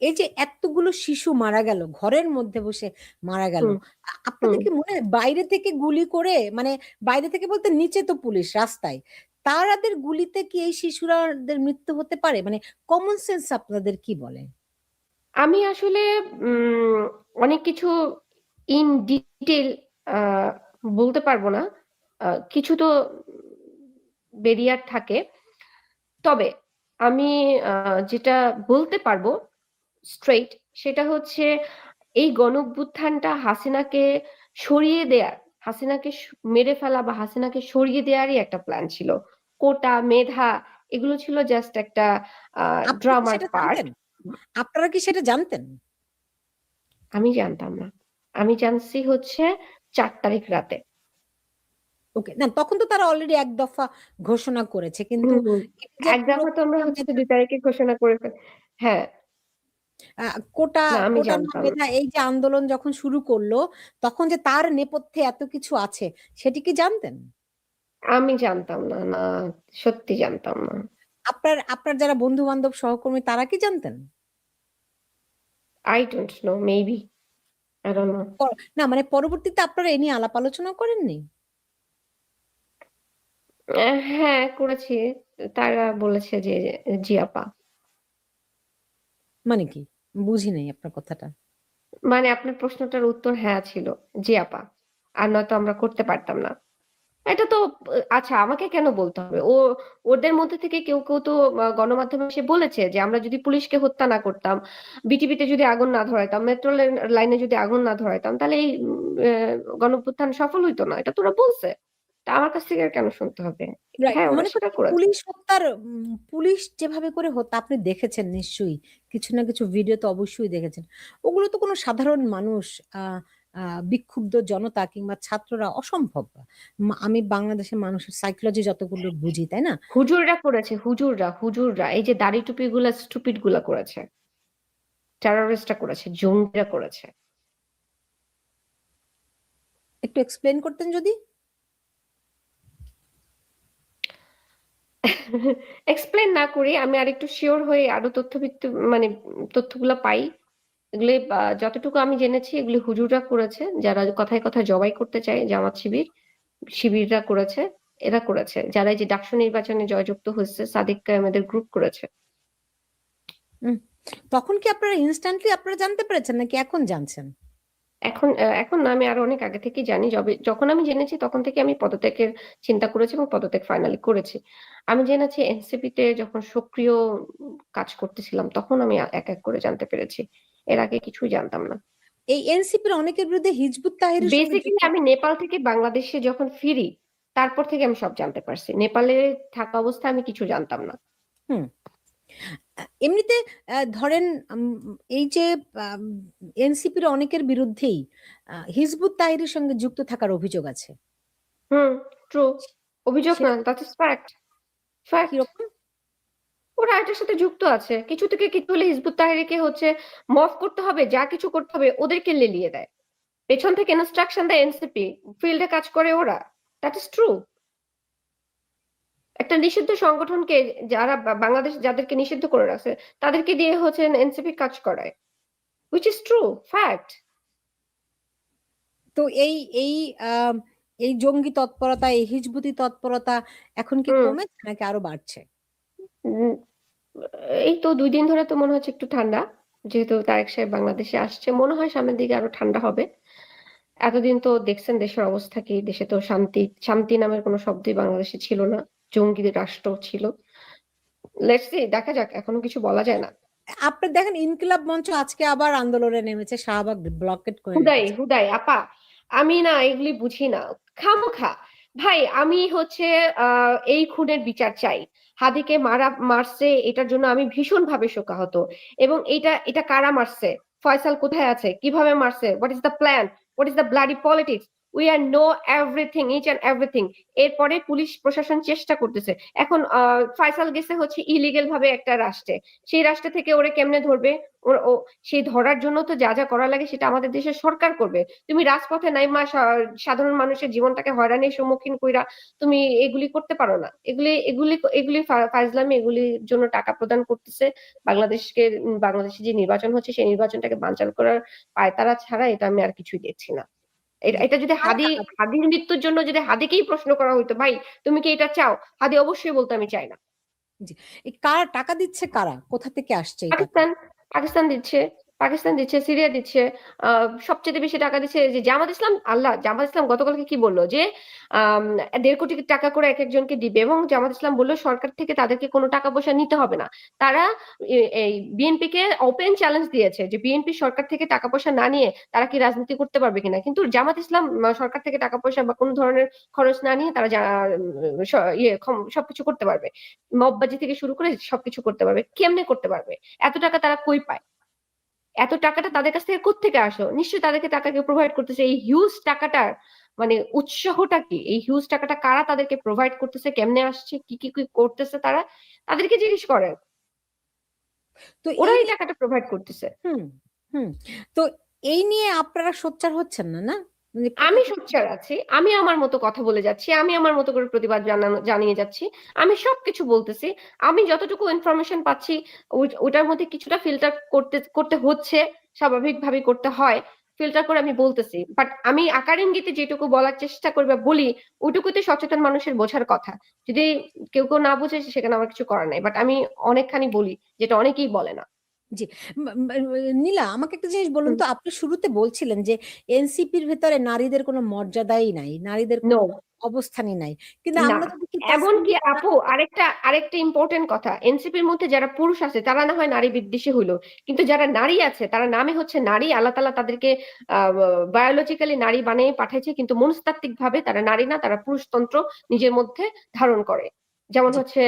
[SPEAKER 1] এই যে এতগুলো শিশু মারা গেল, ঘরের মধ্যে বসে মারা গেল,
[SPEAKER 2] হুম। হুম।
[SPEAKER 1] আপনাদের কি মনে হয় বাইরে থেকে গুলি করে, মানে বাইরে থেকে বলতে নিচে তো পুলিশ রাস্তায়, তারাদের গুলিতে কি এই শিশুরাদের মৃত্যু হতে পারে? মানে কমন সেন্স আপনাদের কি বলে?
[SPEAKER 2] আমি আসলে উম অনেক কিছু ইন ডিটেল বলতে পারবো না। কিছু তো বেরিয়ার থাকে। তবে আমি যেটা বলতে পারবো স্ট্রেইট, সেটা হচ্ছে এই গণঅভ্যুত্থানটা হাসিনাকে সরিয়ে দেয়ার, হাসিনাকে মেরে ফেলা বা হাসিনাকে সরিয়ে দেওয়ারই একটা প্ল্যান ছিল। কোটা, মেধা, এগুলো ছিল জাস্ট একটা
[SPEAKER 1] আপনারা কি
[SPEAKER 2] ড্রামার
[SPEAKER 1] সেটা
[SPEAKER 2] পার্ট।
[SPEAKER 1] জানতেন? আপনারা কি সেটা জানতেন?
[SPEAKER 2] আমি জানতাম না। আমি জানছি হচ্ছে 4 তারিখ রাতে।
[SPEAKER 1] ওকে, না তখন তো তারা অলরেডি এক দফা ঘোষণা করেছে, কিন্তু
[SPEAKER 2] হম হম।
[SPEAKER 1] এই যে
[SPEAKER 2] এক
[SPEAKER 1] পুরো
[SPEAKER 2] দফা তো আমরা
[SPEAKER 1] কোটা
[SPEAKER 2] হচ্ছে
[SPEAKER 1] মেধা,
[SPEAKER 2] 2 তারিখে ঘোষণা করে হ্যাঁ।
[SPEAKER 1] কোটা
[SPEAKER 2] না, আমি
[SPEAKER 1] কোটা না
[SPEAKER 2] জানতাম না।
[SPEAKER 1] মেধা, এই যে আন্দোলন যখন শুরু করলো, তখন যে তার নেপথ্যে এত কিছু আছে, সেটি কি জানতেন?
[SPEAKER 2] আমি জানতাম না, না, সত্যি জানতাম না।
[SPEAKER 1] আপনার আপনার যারা বন্ধু বান্ধব সহকর্মী তারা কি জানতেন?
[SPEAKER 2] I don't know, maybe, I don't know.
[SPEAKER 1] না মানে পরবর্তীতে আপনারা এ নিয়ে আলাপ আলোচনা করেননি?
[SPEAKER 2] হ্যাঁ করেছি। তারা বলেছে যে জি আপা।
[SPEAKER 1] মানে কি? বুঝি নাই আপনার কথাটা।
[SPEAKER 2] মানে আপনার প্রশ্নটার উত্তর হ্যাঁ ছিল, জি আপা। আর নয়তো আমরা করতে পারতাম না। এটা তো আচ্ছা আমাকে কেন বলতে হবে? ওদের মধ্যে থেকে কেউ তো গণমাধ্যমে এসে বলেছে যে আমরা যদি পুলিশকে হত্যা না করতাম, বিটিভিতে যদি আগুন না ধরাইতাম, মেট্রো লাইনে যদি আগুন না ধরাইতাম, তাহলে এই গণঅভ্যুত্থান সফল হইতো না। এটা তো ওরা বলছে। তা আমার কাছ থেকে আর কেন শুনতে হবে?
[SPEAKER 1] রাইট।
[SPEAKER 2] হ্যাঁ ওরা
[SPEAKER 1] মনে
[SPEAKER 2] স্বীকার
[SPEAKER 1] করছি
[SPEAKER 2] করেছে।
[SPEAKER 1] পুলিশ হত্যার পুলিশ যেভাবে করে হত্যা আপনি দেখেছেন নিশ্চয়ই। কিছু না কিছু ভিডিও তো অবশ্যই দেখেছেন। ওগুলো তো কোনো সাধারণ মানুষ আহ বিক্ষুব্ধ জনতা কিংবা ছাত্ররা অসম্ভব। আমি বাংলাদেশের মানুষের সাইকোলজি যতগুলো বুঝি, তাই না?
[SPEAKER 2] হুজুররা করেছে, হুজুররা এই যে দাড়ি টুপি গুলা স্টুপিড গুলা করেছে, টেররিস্টরা করেছে, জঙ্গিরা করেছে।
[SPEAKER 1] একটু এক্সপ্লেন করতেন যদি।
[SPEAKER 2] এক্সপ্লেন না করি, আমি আরেকটু শিওর হয়ে আরো তথ্যভিত্তিক মানে তথ্যগুলা পাই। এগুলি যতটুকু আমি জেনেছি এগুলি হুজুররা করেছে, যারা কথায় কথায় জবাই করতে চায়, জামাত শিবিররা করেছে, এরা করেছে। যারা এই যে ডাকসু নির্বাচনে জয়যুক্ত হয়েছে, সাদিক কায়েমেদের গ্রুপ করেছে।
[SPEAKER 1] উম, তখন কি আপনারা ইনস্ট্যান্টলি আপনারা জানতে পেরেছেন নাকি এখন জানছেন?
[SPEAKER 2] এখন না, আমি আরো অনেক আগে থেকেই জানি। যখন আমি জেনেছি তখন থেকে আমি পদত্যাগের চিন্তা করেছি এবং পদত্যাগ ফাইনালি করেছি। আমি জেনেছি এনসিপি তে যখন সক্রিয় কাজ করতেছিলাম তখন আমি এক এক করে জানতে পেরেছি। এর আগে কিছুই জানতাম না।
[SPEAKER 1] এই এনসিপির অনেকের বিরুদ্ধে হিজবুত তাহরির সঙ্গে
[SPEAKER 2] বেসিক্যালি
[SPEAKER 1] যুক্ত।
[SPEAKER 2] আমি নেপাল থেকে বাংলাদেশে যখন ফিরি তারপর থেকে আমি সব জানতে পারছি। নেপালে থাকা অবস্থায় আমি কিছু জানতাম না।
[SPEAKER 1] হুম। এমনিতে ধরেন এই যে এনসিপির অনেকের বিরুদ্ধেই হিজবুত তাহরির সঙ্গে যুক্ত থাকার অভিযোগ আছে।
[SPEAKER 2] হুম, ট্রু। অভিযোগ না,
[SPEAKER 1] সেটা
[SPEAKER 2] দ্যাট ইজ ফ্যাক্ট। ফ্যাক্ট।
[SPEAKER 1] কিরকম?
[SPEAKER 2] ওরা এটার সাথে যুক্ত আছে। কিছু থেকে কিছু হলে হিজবুত তাহরিরকে হচ্ছে মফ করতে হবে, যা কিছু করতে হবে ওদেরকে লেলিয়ে দেয়। পেছন থেকে ইনস্ট্রাকশন দেয় এনসিপি, ফিল্ডে কাজ করে ওরা। That is true. একটা নিষিদ্ধ সংগঠনকে, যারা বাংলাদেশ যাদেরকে নিষিদ্ধ করে রাখছে, তাদেরকে দিয়ে হচ্ছে এনসিপি কাজ করায়, হুইচ ইজ ট্রু ফ্যাক্ট।
[SPEAKER 1] তো এই এই আহ, এই জঙ্গি তৎপরতা, এই হিজবুতি তৎপরতা এখন কি
[SPEAKER 2] হুম।
[SPEAKER 1] কমেছে নাকি আরো বাড়ছে?
[SPEAKER 2] উম, এই তো 2 দিন ধরে তো মনে হচ্ছে একটু ঠান্ডা। যেহেতু তারেক সাহেব বাংলাদেশে আসছে, মনে হয় সামনের দিকে আরো ঠান্ডা হবে। এতদিন তো দেখছেন দেশের অবস্থা কি, দেশে তো শান্তি শান্তি নামের কোনো শব্দই বাংলাদেশে ছিল না, জঙ্গি রাষ্ট্র ছিল। লেটস সি, দেখা যাক, এখনো কিছু বলা যায় না।
[SPEAKER 1] আপনি দেখেন ইনকিলাব মঞ্চ আজকে আবার আন্দোলনে নেমেছে, শাহবাগ ব্লকেট করে
[SPEAKER 2] হুদাই
[SPEAKER 1] রেখেছে।
[SPEAKER 2] হুদাই আপা, আমি না এগুলি বুঝি না। খামোখা ভাই, আমি হচ্ছে এই খুনের বিচার চাই। হাদিকে মারছে, এটার জন্য আমি ভীষণ ভাবে শোকাহত। এবং এটা এটা কারা মারছে, ফয়সাল কোথায় আছে, কিভাবে মারছে, what is the plan, what is the bloody politics, we are know everything, each and everything. এরপরে পুলিশ প্রশাসন চেষ্টা করতেছে। এখন ফয়সাল গেছে হচ্ছে ইলিগেল ভাবে একটা রাষ্ট্রে, সেই রাষ্ট্র থেকে ওরে কেমনে ধরবে? ও সেই ধরার জন্য তো যা যা করা লাগে সেটা আমাদের দেশের সরকার করবে। তুমি রাজপথে নাইমা সাধারণ মানুষের জীবনটাকে হয়রানির সম্মুখীন কইরা তুমি এগুলি করতে পারো না। এগুলি এগুলি এগুলি ফাজলামি, এগুলির জন্য টাকা প্রদান করতেছে বাংলাদেশে যে নির্বাচন হচ্ছে সেই নির্বাচনটাকে বানচাল করার পায়তারা ছাড়া এটা আমি আর কিছুই দেখছি না। এটা
[SPEAKER 1] জি।
[SPEAKER 2] এটা যদি
[SPEAKER 1] কারা টাকা দিচ্ছে?
[SPEAKER 2] হাদির মৃত্যুর জন্য যদি হাদিকেই প্রশ্ন করা হইতো, ভাই তুমি কি এটা চাও, হাদি অবশ্যই বলতো আমি চাই না।
[SPEAKER 1] জি। এই কারা টাকা দিচ্ছে, কারা কোথা থেকে আসছে এই টাকা?
[SPEAKER 2] পাকিস্তান পাকিস্তান দিচ্ছে, পাকিস্তান দিচ্ছে, সিরিয়া দিচ্ছে। সবচেয়ে বেশি টাকা দিচ্ছে যে জামাত ইসলাম। আল্লাহ, জামাত ইসলাম গতকালকে কি বললো যে 1.5 কোটি টাকা করে এক একজনকে দিবে, এবং জামাত ইসলাম বললো সরকার থেকে তাদেরকে কোনো টাকা পয়সা নিতে হবে না। তারা এই বিএনপি কে ওপেন চ্যালেঞ্জ দিয়েছে যে বিএনপি সরকার থেকে টাকা পয়সা না নিয়ে তারা কি রাজনীতি করতে পারবে কিনা। কিন্তু জামাত ইসলাম সরকার থেকে টাকা পয়সা বা কোনো ধরনের খরচ না নিয়ে তারা সবকিছু করতে পারবে। মববাজি থেকে শুরু করে সবকিছু করতে পারবে। কেমনে করতে পারবে? এত টাকা তারা কই পায়? এত টাকাটা তাদের কাছ থেকে কোত্থেকে আসলো? নিশ্চয়ই তাদেরকে টাকাকে প্রোভাইড করতেছে। এই হিউজ টাকাটার মানে উৎসাহটা কি? এই হিউজ টাকাটা কারা তাদেরকে প্রোভাইড করতেছে, কেমনে আসছে, কি করতেছে তারা? তাদেরকে জিজ্ঞেস করেন।
[SPEAKER 1] তো
[SPEAKER 2] ওরা
[SPEAKER 1] এই
[SPEAKER 2] এই
[SPEAKER 1] নিয়ে
[SPEAKER 2] টাকাটা প্রোভাইড করতেছে।
[SPEAKER 1] হুম হুম তো এই নিয়ে আপনারা সোচ্চার হচ্ছেন না, না? মানে কোথা
[SPEAKER 2] আমি
[SPEAKER 1] থেকে?
[SPEAKER 2] সোচ্চার আছি, আমি আমার মতো কথা বলে যাচ্ছি, আমি আমার মতো করে প্রতিবাদ জানিয়ে যাচ্ছি। আমি সবকিছু বলতেছি। আমি যতটুকু ইনফরমেশন পাচ্ছি ওটার মধ্যে কিছুটা ফিল্টার করতে করতে হচ্ছে, স্বাভাবিকভাবে করতে হয়। ফিল্টার করে আমি বলতেছি, বাট আমি আকার ইঙ্গিতে যেটুকু বলার চেষ্টা করি বা বলি ওইটুকুতে সচেতন মানুষের বোঝার কথা। যদি কেউ কেউ না বুঝে সেখানে আমার কিছু করার নাই, বাট আমি অনেকখানি বলি যেটা অনেকেই বলে না।
[SPEAKER 1] জি। নীলা, আমাকে একটা জিনিস বলুন
[SPEAKER 2] হুম।
[SPEAKER 1] তো, আপনি শুরুতে বলছিলেন যে এনসিপির ভেতরে নারীদের কোনো মর্যাদাই নাই, নারীদের কোনো
[SPEAKER 2] নো,
[SPEAKER 1] অবস্থানই নাই, কিন্তু
[SPEAKER 2] না।
[SPEAKER 1] আমরা তো দেখি তাসনিম
[SPEAKER 2] এমনকি
[SPEAKER 1] জারা।
[SPEAKER 2] আপু, আরেকটা ইম্পর্টেন্ট কথা, এনসিপির মধ্যে যারা পুরুষ আছে তারা না হয় নারী বিদ্বেষী হইলো, কিন্তু যারা নারী আছে তারা নামে হচ্ছে নারী, আল্লাহ তাআলা তাদেরকে বায়োলজিক্যালি নারী বানিয়ে পাঠাইছে, কিন্তু মনস্তাত্ত্বিক ভাবে তারা নারী না, তারা পুরুষতন্ত্র নিজের মধ্যে ধারণ করে। যেমন
[SPEAKER 1] জি।
[SPEAKER 2] হচ্ছে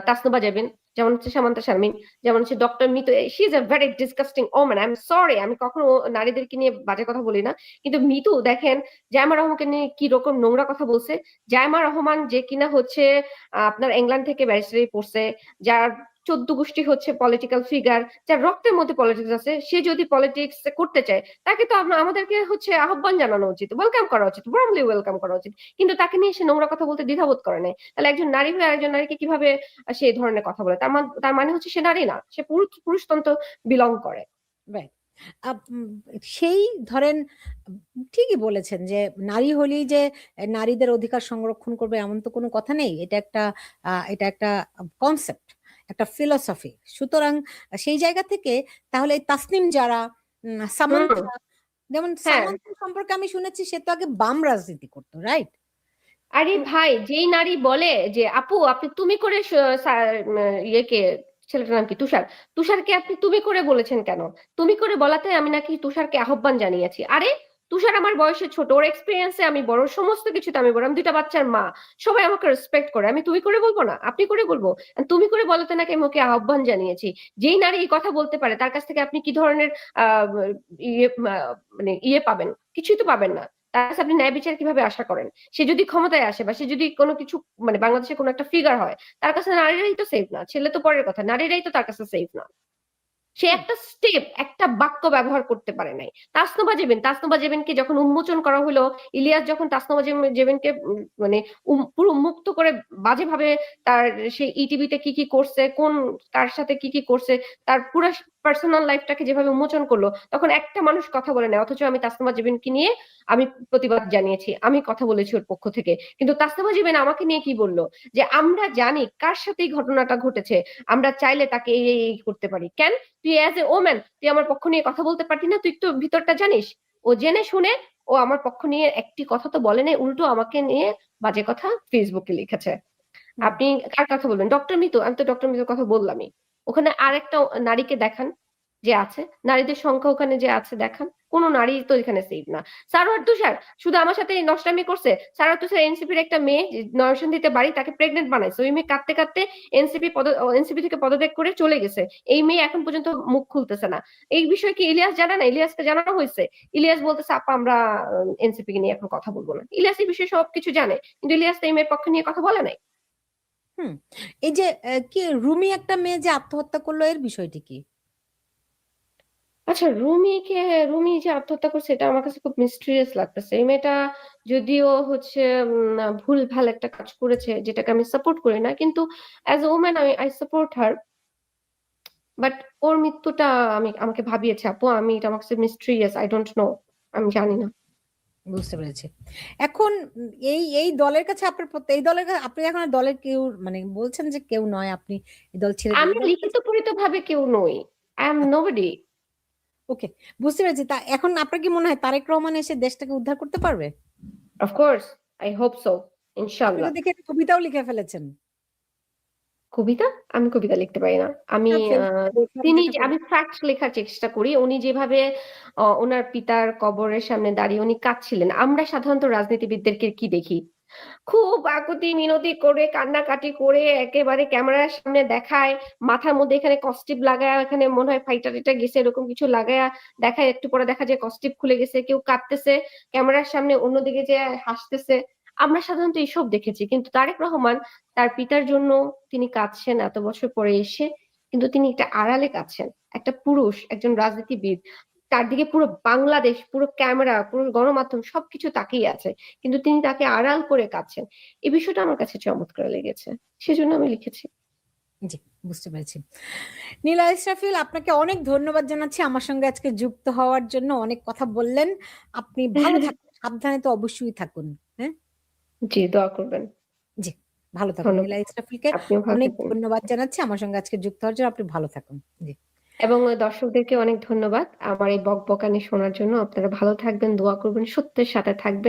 [SPEAKER 2] তাসনুবা জাবিন, যেমন হচ্ছে সামান্তা শারমিন, যেমন হচ্ছে doctor Mitu. She is a very disgusting woman, I am sorry, আমি কখনো নারীদেরকে নিয়ে বাজে কথা বলি না, কিন্তু মিতু দেখেন জায়মা রহমানকে নিয়ে কি রকম নোংরা কথা বলছে। জায়মা রহমান যে কিনা হচ্ছে আপনার ইংল্যান্ড থেকে ব্যারিস্টারি পড়ছে, যার 14 গোষ্ঠী হচ্ছে পলিটিক্যাল ফিগার, যার রক্তের মধ্যে পলিটিক্স আছে, সে যদি পলিটিক্স করতে চায় তাকে তো আমাদেরকে হচ্ছে আহ্বান জানানো উচিত, ওয়েলকাম করা উচিত, ওয়ার্মলি ওয়েলকাম করা উচিত। কিন্তু তাকে নিয়ে সে নোংরা কথা বলতে দ্বিধাবোধ করে নাই। তাহলে একজন নারী হয়ে আরেকজন নারীকে কিভাবে সে এই ধরনের কথা বলে? তার মানে হচ্ছে সে নারী না, সে পুরুষতন্ত্র বিলং করে।
[SPEAKER 1] Right. সেই ধরেন, ঠিকই বলেছেন যে নারী হলেই যে নারীদের অধিকার সংরক্ষণ করবে এমন তো কোনো কথা নেই। এটা একটা কনসেপ্ট, একটা ফিলসফি। সুতরাং সেই জায়গা থেকে তাহলে এই তাসনিম যারা,
[SPEAKER 2] হুম।
[SPEAKER 1] সামান্থা, যেমন
[SPEAKER 2] হ্যাঁ।
[SPEAKER 1] সামান্থা সম্পর্কে আমি শুনেছি সে তো আগে বাম রাজনীতি করতো, রাইট?
[SPEAKER 2] আরে ভাই, যেই নারী বলে যে আপু আপনি তুমি করে ইয়েকে, ছেলেটার নাম কি, তুষার, তুষারকে আপনি তুমি করে বলেছেন কেন? তুমি করে বলাতে আমি নাকি তুষারকে আহ্বান জানিয়েছি। আরে তুষার আমার বয়সে ছোট, ওর এক্সপিরিয়েন্সে আমি বড়, সমস্ত কিছুতে আমি বড়, আমি 2টা বাচ্চার মা, সবাই আমাকে রেসপেক্ট করে, আমি তুমি করে বলবো না? আপনি করে বলবো? আর তুমি করে বলাতে নাকি আমি ওকে আহ্বান জানিয়েছি। যেই নারী এই কথা বলতে পারে তার কাছ থেকে আপনি কি ধরনের আহ মানে ইয়ে পাবেন? কিছুই তো পাবেন না। তার কাছে আপনি ন্যায় বিচার কিভাবে আশা করেন? সে যদি ক্ষমতায় আসে বা সে যদি কোনো কিছু মানে বাংলাদেশে কোনো একটা ফিগার হয়, তার কাছে নারীরাই তো সেফ না, ছেলে তো পরের কথা, নারীরাই তো তার কাছে সেফ না। সে একটা স্টেপ, একটা বাক্য ব্যবহার করতে পারে নাই। তাসনুবা জেবিনকে যখন উন্মোচন করা হলো, ইলিয়াস যখন তাসনুবা জেবিনকে মানে পুরো মুক্ত করে বাজেভাবে তার সে ইটিভিতে কি কি করছে, কোন কার সাথে কি কি করছে, তার পুরো পার্সোনাল লাইফটাকে যেভাবে উন্মোচন করলো, তখন একটা মানুষ কথা বলে নাই। অথচ আমি তাসনুবা জেবিনকে নিয়ে আমি প্রতিবাদ জানিয়েছি, আমি কথা বলেছি ওর পক্ষ থেকে। কিন্তু তাসনুবা জেবিন আমাকে নিয়ে কি বললো, যে আমরা জানি কার সাথে এই ঘটনাটা ঘটেছে, আমরা চাইলে তাকে এই করতে পারি। কেন? তুই অ্যাজ এ ওম্যান তুই আমার পক্ষ নিয়ে কথা বলতে পারতি না? তুই তো ভিতরটা জানিস। ও জেনে শুনে ও আমার পক্ষ নিয়ে একটি কথা তো বলে নাই, উল্টো আমাকে নিয়ে বাজে কথা ফেসবুকে লিখেছে।
[SPEAKER 1] হুম।
[SPEAKER 2] আপনি কার কথা বলবেন? ডক্টর মিতু, আমি তো ডক্টর মিতুর কথা বললামই। ওখানে আর একটা নারীকে দেখান যে আছে, নারীদের সংখ্যা ওখানে যে আছে দেখান, কোন নারী তো এখানে সেফ না। সারোয়ার তুষার শুধু আমার সাথে নষ্টামি করছে। সারোয়ার তুষার এনসিপির একটা মেয়ে, নরসিংদীতে বাড়ি, তাকে প্রেগনেন্ট বানাইছে। ওই মেয়ে কাঁদতে কাঁদতে এনসিপি থেকে পদত্যাগ করে চলে গেছে। এই মেয়ে এখন পর্যন্ত মুখ খুলতেছে না। এই বিষয়ে কি ইলিয়াস জানে না? ইলিয়াসকে জানানো হয়েছে। ইলিয়াস বলতেছে আপা আমরা এনসিপি কে নিয়ে এখন কথা বলবো না। ইলিয়াস এই বিষয়ে সবকিছু জানে, কিন্তু ইলিয়াস তো এই মেয়ের পক্ষে নিয়ে কথা বলে নাই।
[SPEAKER 1] হুম। এই যে কি রুমি একটা মেয়ে যে আত্মহত্যা করলো, এর বিষয়টি কি?
[SPEAKER 2] আচ্ছা, রুমি যে আত্মহত্যা করছে এটা আমার কাছে খুব মিস্ট্রিয়াস লাগতেছে। এই মেয়েটা যদিও হচ্ছে ভুল ভাল একটা কাজ করেছে, যেটাকে আমি সাপোর্ট করি না, কিন্তু as a woman I support her. But ওর মৃত্যুটা আমাকে ভাবিয়েছে আপু, এটা আমার কাছে মিস্ট্রিয়াস, আই ডোন্ট নো, আমি জানি না।
[SPEAKER 1] বুঝতে পেরেছি। এখন এই এই দলের কাছে আপনার এই দলের আপনি এখন আর দলের কেউ, মানে বলছেন যে কেউ নয়, আপনি এই দল ছেড়ে দিয়ে
[SPEAKER 2] আমি
[SPEAKER 1] এই দলের
[SPEAKER 2] লিখিত
[SPEAKER 1] কাছে।
[SPEAKER 2] পরিত ভাবে কেউ নই, আই এম নোবডি।
[SPEAKER 1] ওকে, বুঝতে পেরেছি। তা এখন আপনার কি মনে হয় তারেক রহমান এসে দেশটাকে উদ্ধার করতে পারবে?
[SPEAKER 2] অফকোর্স, আই হোপ সো,
[SPEAKER 1] আপনি তো
[SPEAKER 2] ইনশাল্লাহ।
[SPEAKER 1] দেখে একটা কবিতাও লিখে ফেলেছেন।
[SPEAKER 2] কবিতা? আমি কবিতা লিখতে পারি না। আমি
[SPEAKER 1] যেটা
[SPEAKER 2] আমি ফ্যাক্ট লেখার চেষ্টা করি। উনি যেভাবে ওনার পিতার কবরের সামনে দাঁড়িয়ে উনি কাঁদছিলেন, আমরা সাধারণত রাজনীতিবিদদেরকে কি দেখি, খুব আকুতি মিনতি করে কান্নাকাটি করে একেবারে ক্যামেরার সামনে দেখায়, মাথার মধ্যে এখানে কস্টিপ লাগায়, এখানে মনে হয় ফাইটা টিটা গেছে এরকম কিছু লাগায় দেখায়, একটু পরে দেখা যায় কস্টিপ খুলে গেছে, কেউ কাঁদতেছে ক্যামেরার সামনে, অন্যদিকে যে হাসতেছে। আমরা সাধারণত এইসব দেখেছি, কিন্তু তারেক রহমান তার পিতার জন্য তিনি কাঁদছেন এত বছর পরে এসে, কিন্তু তিনি একটা আড়ালে কাঁদছেন। একটা পুরুষ, একজন রাজনীতিবিদ, তার দিকে পুরো বাংলাদেশ, পুরো ক্যামেরা, পুরো গণমাধ্যম সবকিছু তাকিয়ে আছে, কিন্তু তিনি তাকে আড়াল করে কাঁদছেন। এই বিষয়টা আমার কাছে চমৎকার লেগেছে, সেজন্য আমি লিখেছি।
[SPEAKER 1] জি, বুঝতে পেরেছি। নীলা ইসরাফিল, আপনাকে অনেক ধন্যবাদ জানাচ্ছি আমার সঙ্গে আজকে যুক্ত হওয়ার জন্য। অনেক কথা বললেন। আপনি ভালো থাকুন, সাবধানে তো অবশ্যই থাকুন। হ্যাঁ?
[SPEAKER 2] জি, দোয়া করবেন।
[SPEAKER 1] জি, ভালো থাকুন। নীলা
[SPEAKER 2] ধন্যবাদ।
[SPEAKER 1] ইসরাফিলকে
[SPEAKER 2] আপনিও ভালো
[SPEAKER 1] অনেক
[SPEAKER 2] থাকবেন।
[SPEAKER 1] ধন্যবাদ জানাচ্ছি আমার সঙ্গে আজকে যুক্ত হওয়ার জন্য। আপনি ভালো থাকুন। জি।
[SPEAKER 2] এবং দর্শকদেরকে অনেক ধন্যবাদ আমার এই বকবকানি শোনার জন্য। আপনারা ভালো থাকবেন, দোয়া করবেন, সত্যের সাথে থাকবেন।